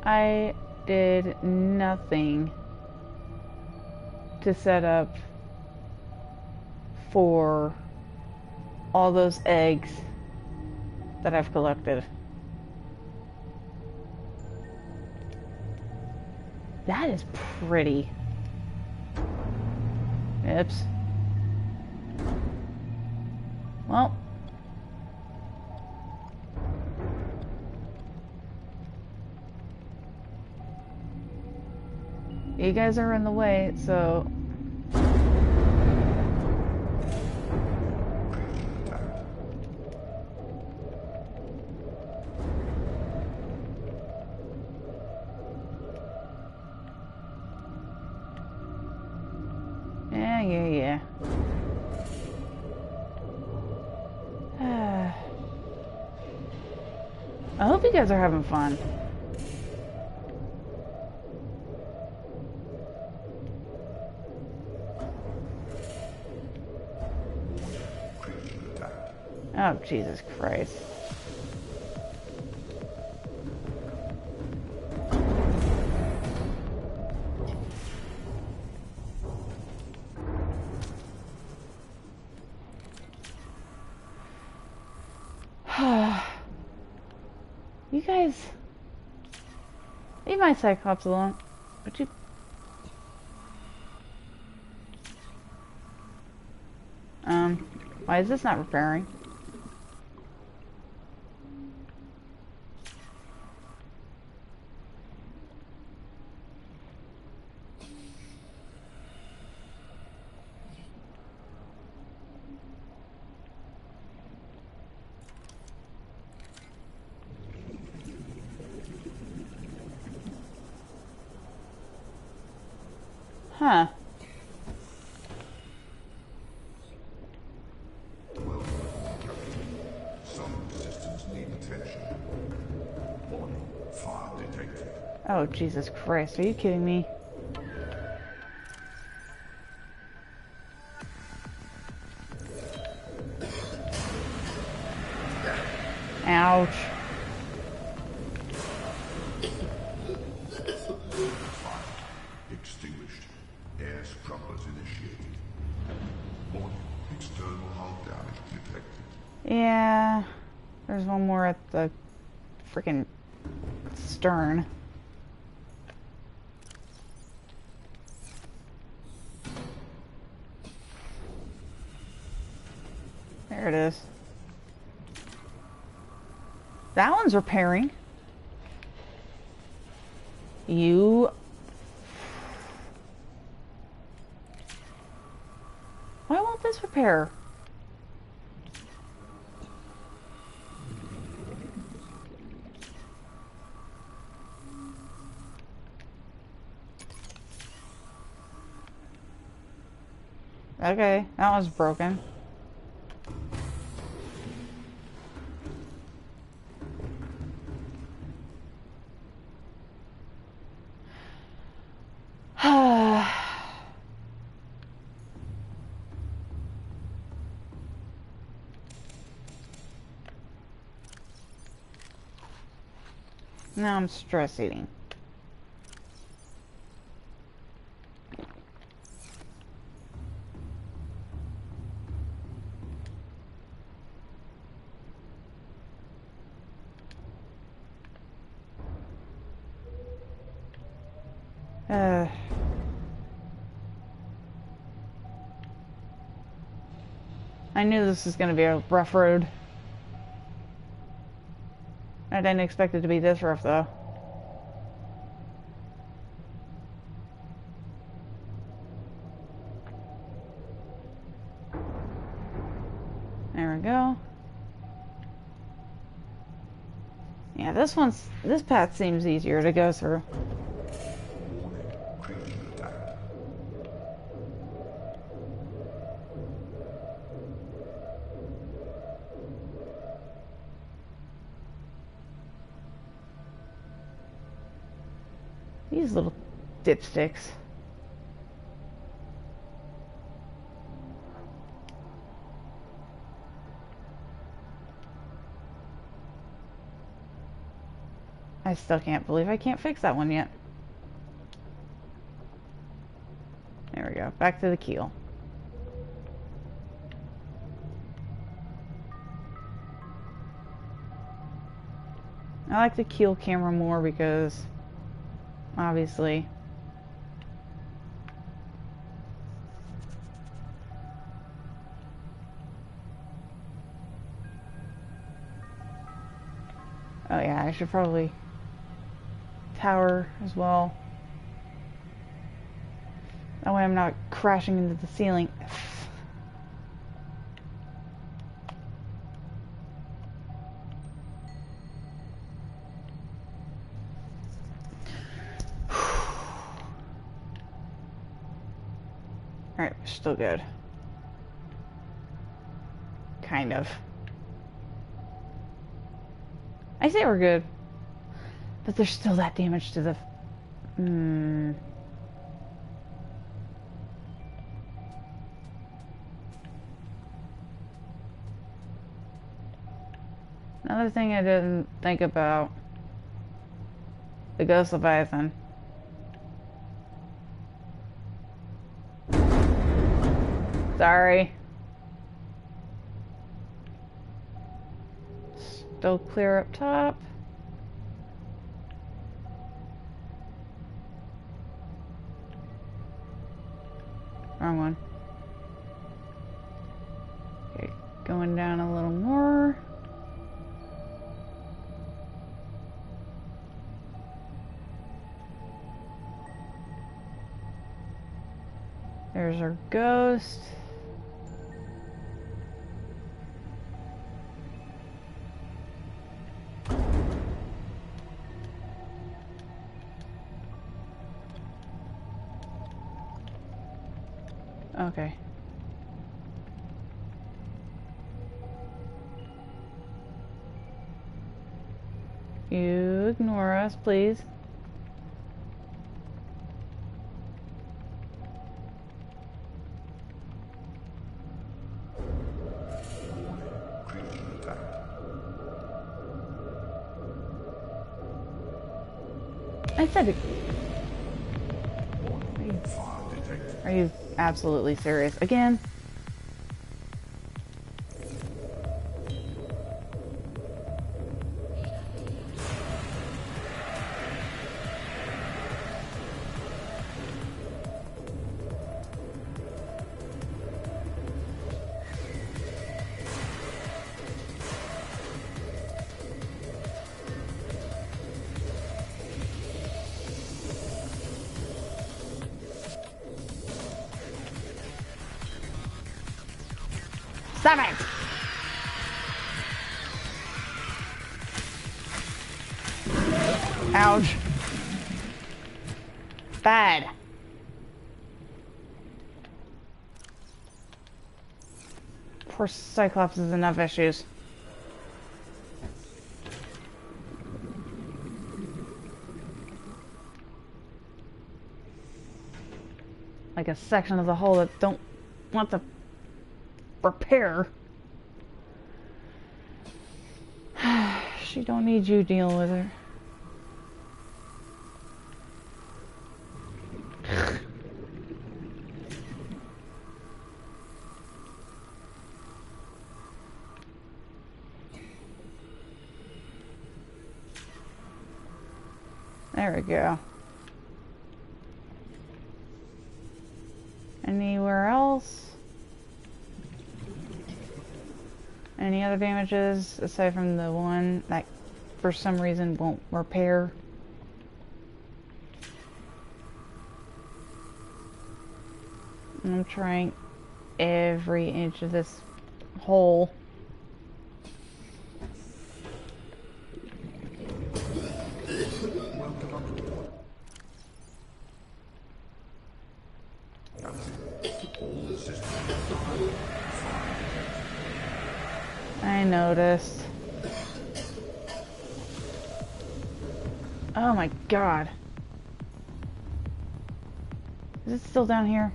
I did nothing to set up for all those eggs that I've collected. That is pretty. Oops. Well. You guys are in the way, so... Yeah. I hope you guys are having fun. Oh, Jesus Christ. You guys... leave my Cyclops alone. Would you... why is this not repairing? Huh. Some systems need attention. Warning, fire detected. Oh, Jesus Christ. Are you kidding me? Ouch. Fire extinguished. Air scrubbers initiated. Warning, external hull damage detected. Yeah. There's one more at the freaking stern. There it is. That one's repairing. You... Why won't this repair? Okay, that one's broken. Now I'm stress eating. I knew this was going to be a rough road. I didn't expect it to be this rough, though. There we go. Yeah, this path seems easier to go through. Warning, creature attack. These little dipsticks. I still can't believe I can't fix that one yet. There we go. Back to the keel. I like the keel camera more because, obviously, oh yeah, I should probably tower as well. That way I'm not crashing into the ceiling. Alright, we're still good. Kind of. I say we're good. But there's still that damage to the... Another thing I didn't think about. The Ghost Leviathan. Sorry. Still clear up top. Wrong one. Okay, going down a little more. There's our ghost. Okay. You ignore us, please. Creature attacked. I said it. Fire detected. Are you absolutely serious? Again? Stop it! Ouch. Bad. Poor Cyclops has enough issues. Like a section of the hull that don't want to repair. She don't need you dealing with her. There we go. Anywhere else? Any other damages aside from the one that for some reason won't repair? I'm trying every inch of this hole. All systems. I noticed. Oh my god. Is it still down here?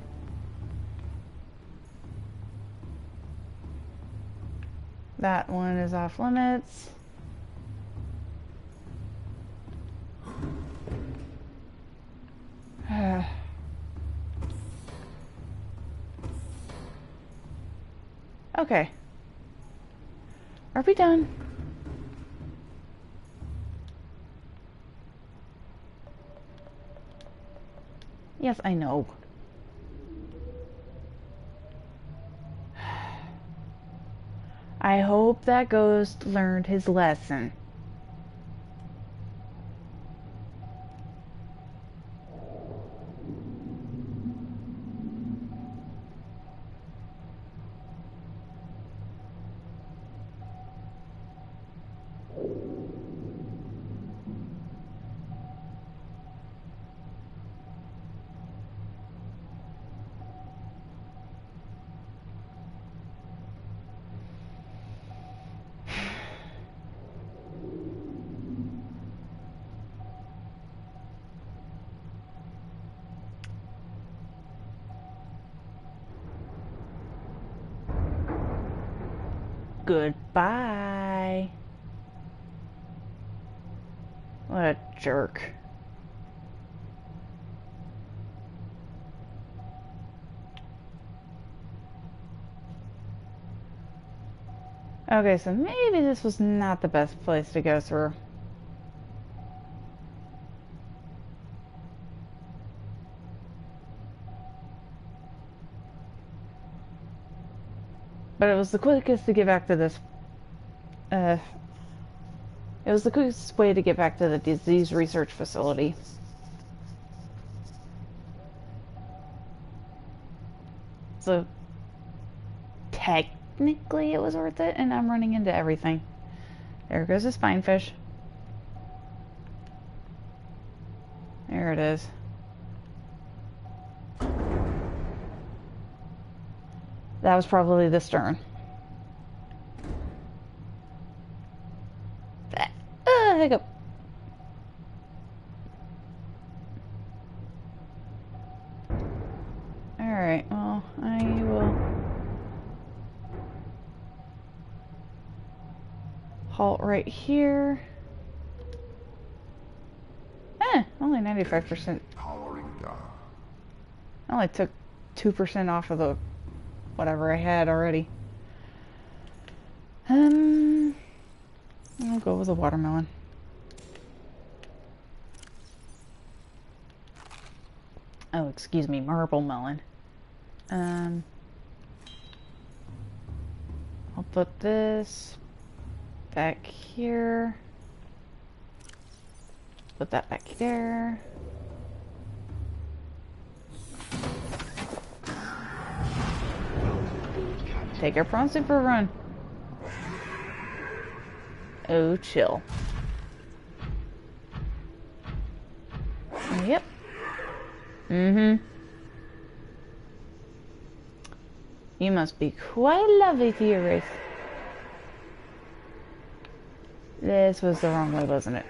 That one is off limits. Okay. Are we done? Yes, I know. I hope that ghost learned his lesson. Goodbye. What a jerk. Okay, so maybe this was not the best place to go through. But it was the quickest to get back to this, it was the quickest way to get back to the disease research facility. So, technically it was worth it, and I'm running into everything. There goes the spinefish. There it is. That was probably the stern. Hiccup. Alright, well, I will halt right here. Only 95%. Powering down. I only took 2% off of the whatever I had already. I'll go with a watermelon. Oh, excuse me, marble melon. I'll put this back here. Put that back there. Take our prawn soup for a run. Oh, chill. Yep. Mm-hmm. You must be quite lovely to your race. This was the wrong way, wasn't it?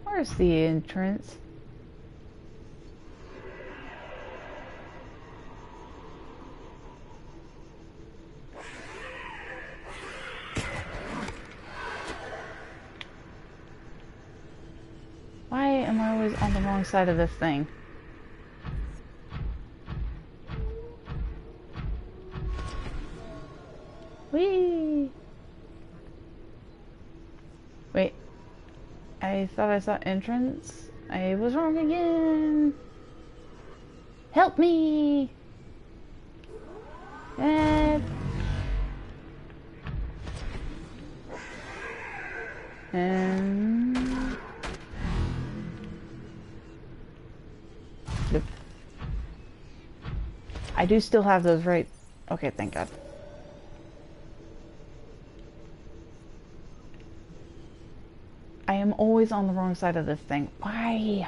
Where's the entrance? Why am I always on the wrong side of this thing? Whee! Wait. I thought I saw entrance. I was wrong again. Help me! And I do still have those right. Okay, thank God. I am always on the wrong side of this thing. Why?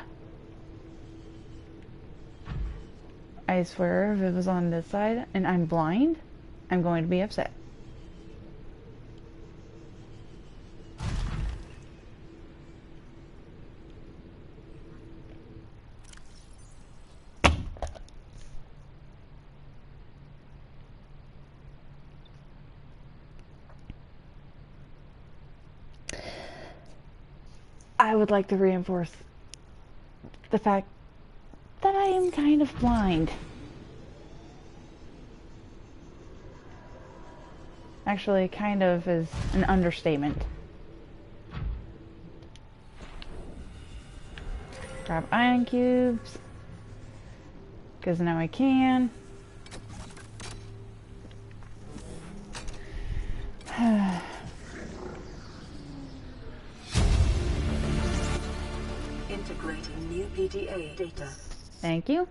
I swear, if it was on this side and I'm blind, I'm going to be upset. I would like to reinforce the fact that I am kind of blind. Actually, kind of is an understatement. Grab iron cubes, because now I can. Integrating new PDA data. Thank you.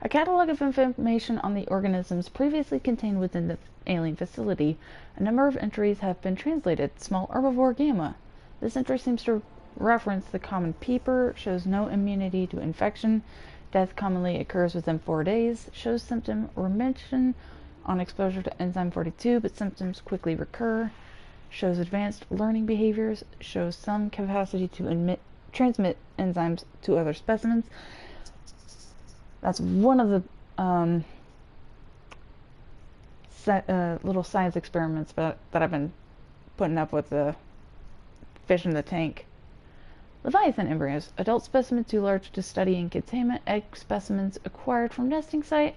A catalog of information on the organisms previously contained within the alien facility. A number of entries have been translated. Small herbivore gamma. This entry seems to reference the common peeper, shows no immunity to infection. Death commonly occurs within 4 days. Shows symptom remission on exposure to enzyme 42, but symptoms quickly recur. Shows advanced learning behaviors. Shows some capacity to transmit enzymes to other specimens. That's one of the little science experiments that I've been putting up with the fish in the tank. Leviathan embryos. Adult specimen too large to study in containment. Egg specimens acquired from nesting site.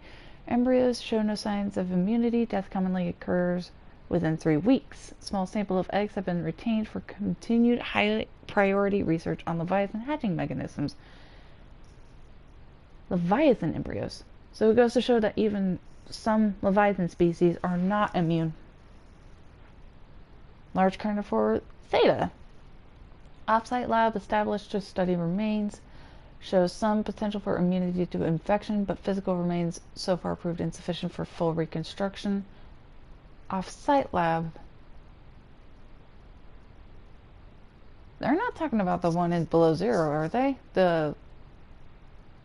Embryos show no signs of immunity. Death commonly occurs within 3 weeks. Small sample of eggs have been retained for continued high priority research on Leviathan hatching mechanisms. Leviathan embryos. So it goes to show that even some Leviathan species are not immune. Large carnivore theta. Offsite lab established to study remains. Shows some potential for immunity to infection, but physical remains so far proved insufficient for full reconstruction. Off-site lab. They're not talking about the one in below zero, are they? The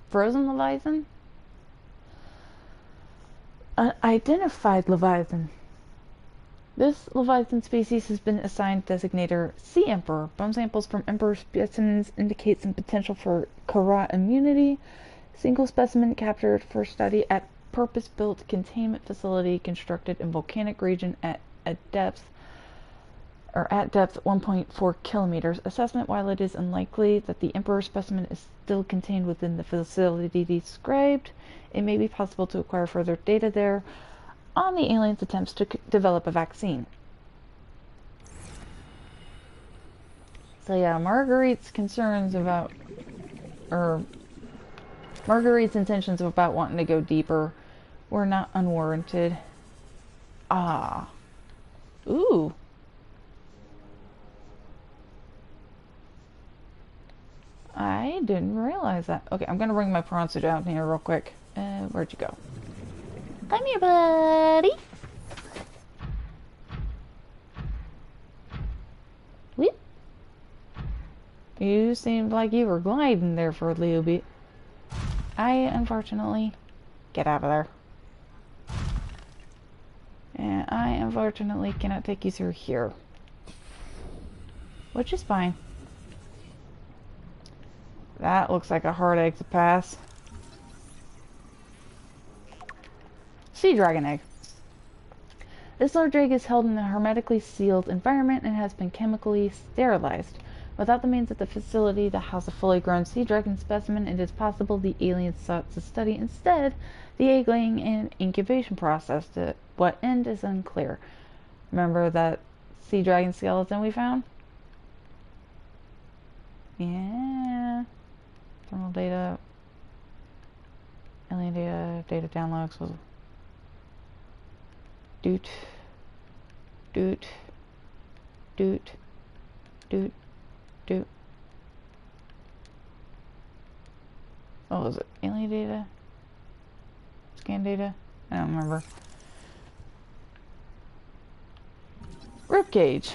frozen Leviathan? Unidentified Leviathan. This Leviathan species has been assigned designator Sea Emperor. Bone samples from Emperor specimens indicate some potential for Kharaa immunity. Single specimen captured for study at purpose-built containment facility constructed in volcanic region at depth 1.4 kilometers. Assessment: while it is unlikely that the Emperor specimen is still contained within the facility described, it may be possible to acquire further data there on the aliens' attempts to develop a vaccine. So yeah, Marguerite's intentions about wanting to go deeper were not unwarranted. Ah. Ooh. I didn't realize that. Okay, I'm gonna bring my Piranha down here real quick. Where'd you go? Come here, buddy. Whoop. You seemed like you were gliding there for a little bit. I, unfortunately, get out of there. And I, unfortunately, cannot take you through here. Which is fine. That looks like a hard egg to pass. Sea dragon egg. This large egg is held in a hermetically sealed environment and has been chemically sterilized. Without the means at the facility to house a fully grown sea dragon specimen, it is possible the aliens sought to study instead the egg-laying and incubation process. To what end is unclear. Remember that sea dragon skeleton we found? Yeah. Thermal data. Alien data downloads was doot, doot, doot, doot, doot. What was it? Alien data? Scan data? I don't remember. Ribcage.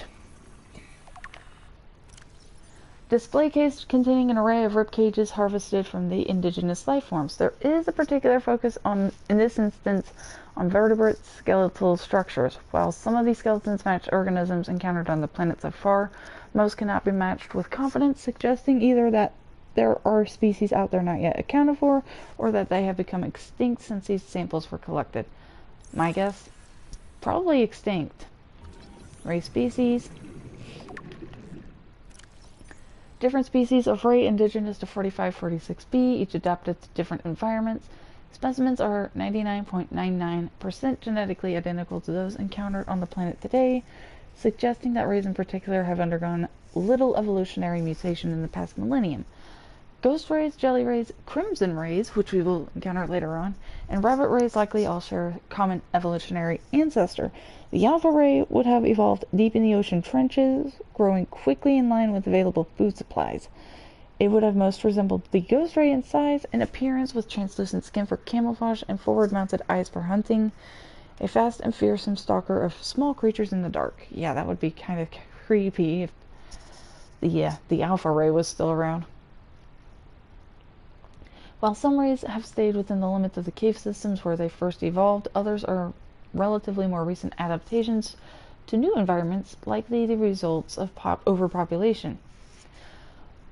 Display case containing an array of rib cages harvested from the indigenous life forms. There is a particular focus on, in this instance, on vertebrate skeletal structures. While some of these skeletons match organisms encountered on the planet so far, most cannot be matched with confidence, suggesting either that there are species out there not yet accounted for, or that they have become extinct since these samples were collected. My guess? Probably extinct. Ray species. Different species of ray indigenous to 4546b, each adapted to different environments. Specimens are 99.99% genetically identical to those encountered on the planet today, suggesting that rays in particular have undergone little evolutionary mutation in the past millennium. Ghost rays, jelly rays, crimson rays, which we will encounter later on, and rabbit rays likely all share a common evolutionary ancestor. The alpha ray would have evolved deep in the ocean trenches, growing quickly in line with available food supplies. It would have most resembled the ghost ray in size and appearance, with translucent skin for camouflage and forward-mounted eyes for hunting. A fast and fearsome stalker of small creatures in the dark. Yeah, that would be kind of creepy if the alpha ray was still around. While some rays have stayed within the limits of the cave systems where they first evolved, others are relatively more recent adaptations to new environments, likely the results of overpopulation.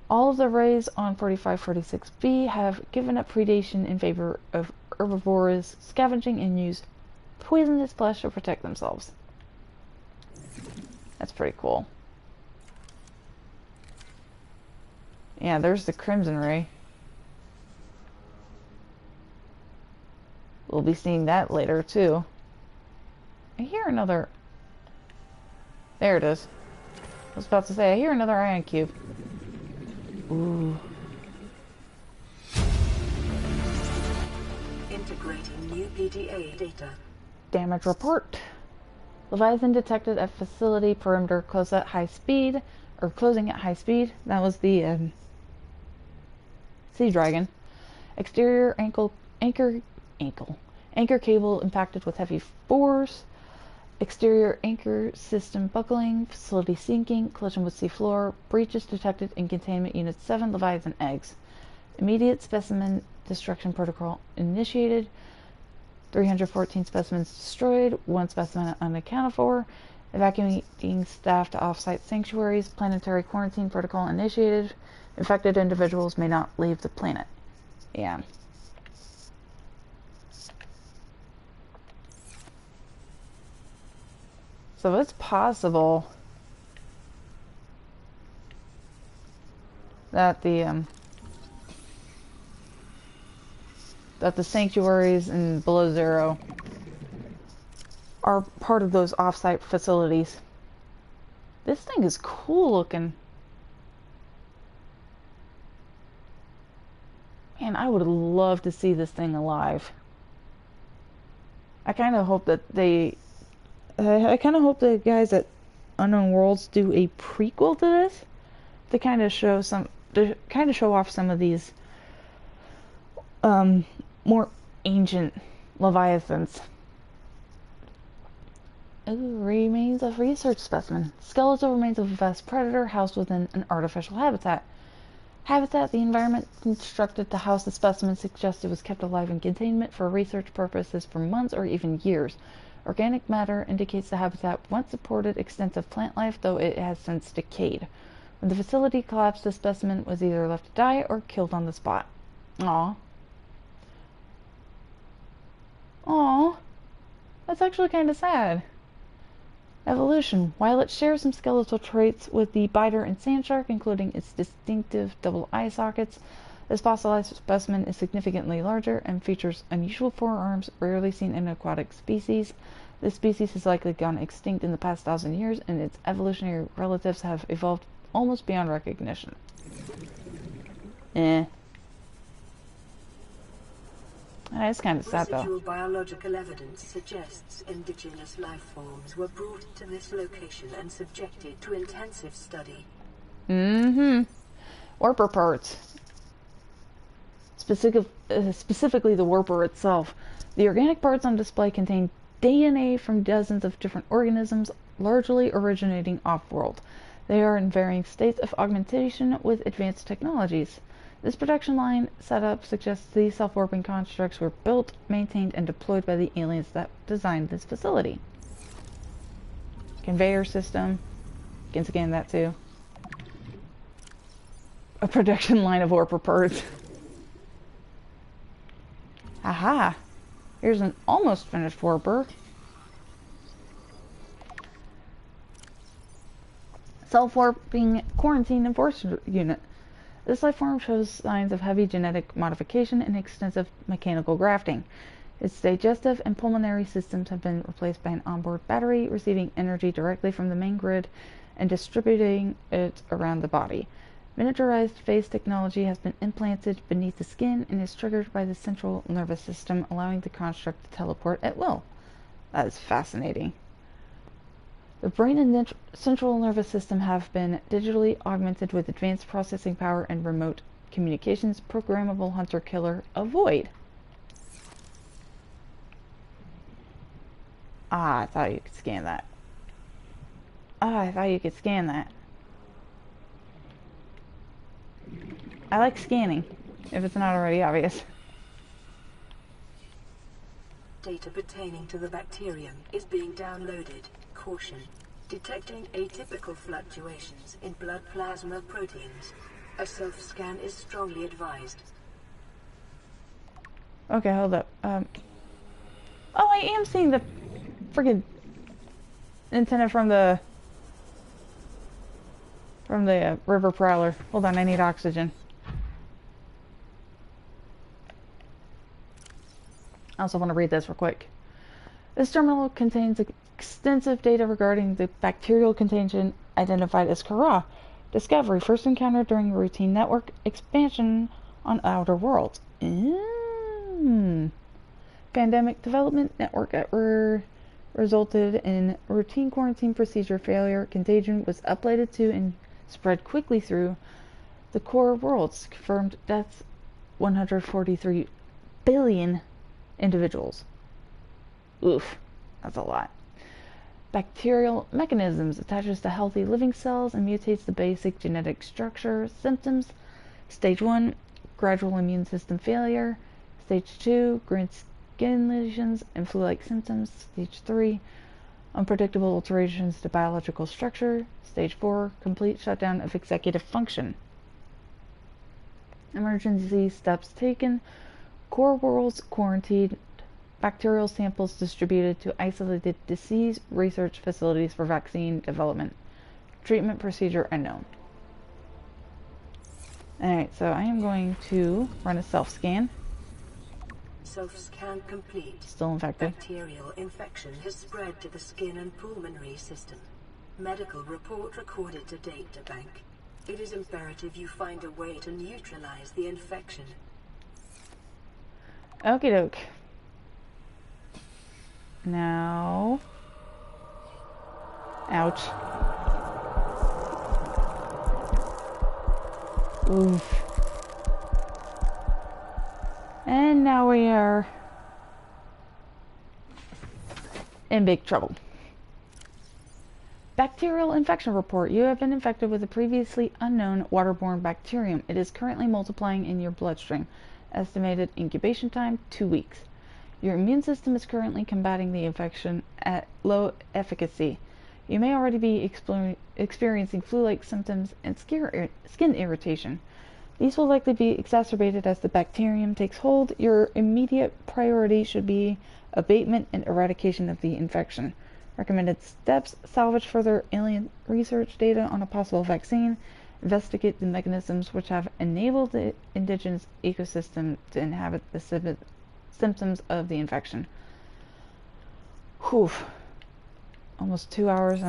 All of the rays on 4546b have given up predation in favor of herbivores, scavenging, and use poisonous flesh to protect themselves. That's pretty cool. Yeah, there's the crimson ray. We'll be seeing that later, too. I hear another... There it is. I was about to say, I hear another ion cube. Ooh. Integrating new PDA data. Damage report. Leviathan detected at facility perimeter closing at high speed. That was the sea dragon. Exterior anchor cable impacted with heavy force. Exterior anchor system buckling. Facility sinking. Collision with sea floor. Breaches detected in containment unit 7. Leviathan eggs. Immediate specimen destruction protocol initiated. 314 specimens destroyed. 1 specimen unaccounted for. Evacuating staff to off-site sanctuaries. Planetary quarantine protocol initiated. Infected individuals may not leave the planet. Yeah. So it's possible that the sanctuaries in Below Zero are part of those off-site facilities. This thing is cool looking. Man, I would love to see this thing alive. I kind of hope that the guys at Unknown Worlds do a prequel to this to kind of show off some of these more ancient leviathans. Ooh, remains of research specimen. Skeletal remains of a vast predator housed within an artificial habitat. The environment constructed to house the specimen suggests it was kept alive in containment for research purposes for months or even years. Organic matter indicates the habitat once supported extensive plant life, though it has since decayed. When the facility collapsed, the specimen was either left to die or killed on the spot. Aww. Aww. That's actually kind of sad. Evolution. While it shares some skeletal traits with the biter and sand shark, including its distinctive double eye sockets, this fossilized specimen is significantly larger and features unusual forearms rarely seen in aquatic species. This species has likely gone extinct in the past 1,000 years, and its evolutionary relatives have evolved almost beyond recognition. It's kind of sad, though. Residual biological evidence suggests indigenous life forms were brought to this location and subjected to intensive study. Warper parts. Specifically the warper itself. The organic parts on display contain DNA from dozens of different organisms, largely originating off-world. They are in varying states of augmentation with advanced technologies. This production line setup suggests these self-warping constructs were built, maintained, and deployed by the aliens that designed this facility. Conveyor system. You can scan that too. A production line of warper parts. Aha! Here's an almost finished warper. Self-warping quarantine enforcer unit. This life form shows signs of heavy genetic modification and extensive mechanical grafting. Its digestive and pulmonary systems have been replaced by an onboard battery, receiving energy directly from the main grid and distributing it around the body. Miniaturized phase technology has been implanted beneath the skin and is triggered by the central nervous system, allowing the construct to teleport at will. That is fascinating. The brain and central nervous system have been digitally augmented with advanced processing power and remote communications. Programmable hunter-killer avoid. I thought you could scan that. I like scanning, if it's not already obvious. Data pertaining to the bacterium is being downloaded. Caution. Detecting atypical fluctuations in blood plasma proteins. A self-scan is strongly advised. Okay, hold up. Oh, I am seeing the friggin' antenna from the river prowler. Hold on, I need oxygen. I also want to read this real quick. This terminal contains extensive data regarding the bacterial contagion identified as Kara. Discovery first encountered during routine network expansion on Outer Worlds. Pandemic development network error resulted in routine quarantine procedure failure. Contagion was uploaded to and spread quickly through the core worlds. Confirmed deaths 143 billion individuals. Oof, that's a lot. Bacterial mechanisms attaches to healthy living cells and mutates the basic genetic structure. Symptoms: Stage 1, gradual immune system failure. Stage 2, green skin lesions and flu-like symptoms. Stage 3, unpredictable alterations to biological structure. Stage 4, complete shutdown of executive function. Emergency steps taken: core worlds quarantined, bacterial samples distributed to isolated disease research facilities for vaccine development. Treatment procedure unknown. Alright, so I am going to run a self-scan. Self-scan complete. Still infected. Bacterial infection has spread to the skin and pulmonary system. Medical report recorded to databank. It is imperative you find a way to neutralize the infection. Okie doke. Now... Ouch. Oof. And now we are in big trouble. Bacterial infection report. You have been infected with a previously unknown waterborne bacterium. It is currently multiplying in your bloodstream. Estimated incubation time, 2 weeks. Your immune system is currently combating the infection at low efficacy. You may already be experiencing flu-like symptoms and skin irritation. These will likely be exacerbated as the bacterium takes hold. Your immediate priority should be abatement and eradication of the infection. Recommended steps: salvage further alien research data on a possible vaccine. Investigate the mechanisms which have enabled the indigenous ecosystem to inhabit the symptoms of the infection. Whew. Almost 2 hours.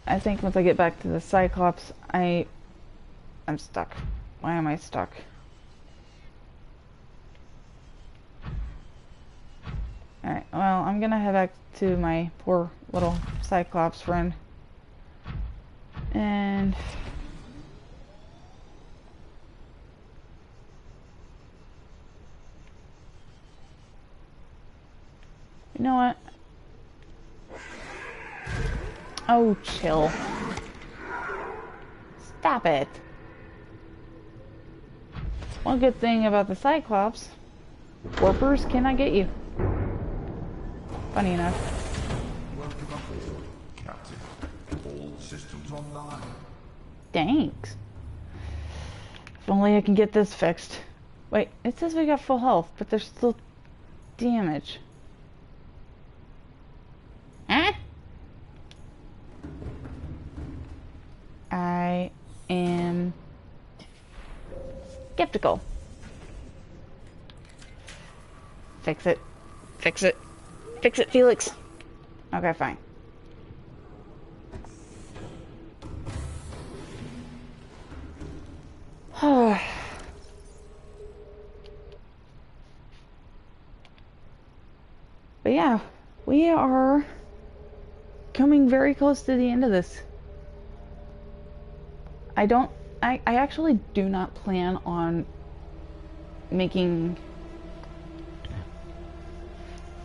I think once I get back to the Cyclops, I'm stuck. Why am I stuck? Alright, well, I'm gonna head back to my poor little Cyclops friend. And... you know what? Oh, chill. Stop it. One good thing about the Cyclops, warpers cannot get you. Funny enough. Welcome aboard, Captain. All systems online. Thanks. If only I can get this fixed. Wait, it says we got full health, but there's still damage. Huh? I am skeptical. Fix it. Fix it. Fix it, Felix. Okay, fine. But yeah, we are coming very close to the end of this. I actually do not plan on making...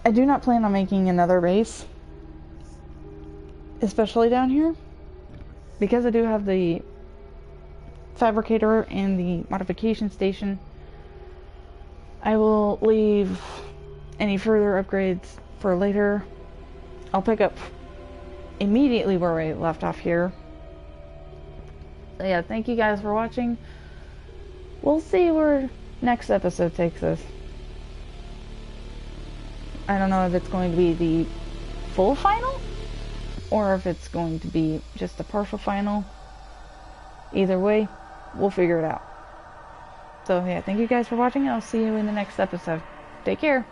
I do not plan on making another base. Especially down here. Because I do have the fabricator and the modification station. I will leave any further upgrades for later. I'll pick up immediately where I left off here. So yeah, thank you guys for watching. We'll see where next episode takes us. I don't know if it's going to be the full final or if it's going to be just a partial final. Either way, we'll figure it out. So yeah, thank you guys for watching. I'll see you in the next episode. Take care.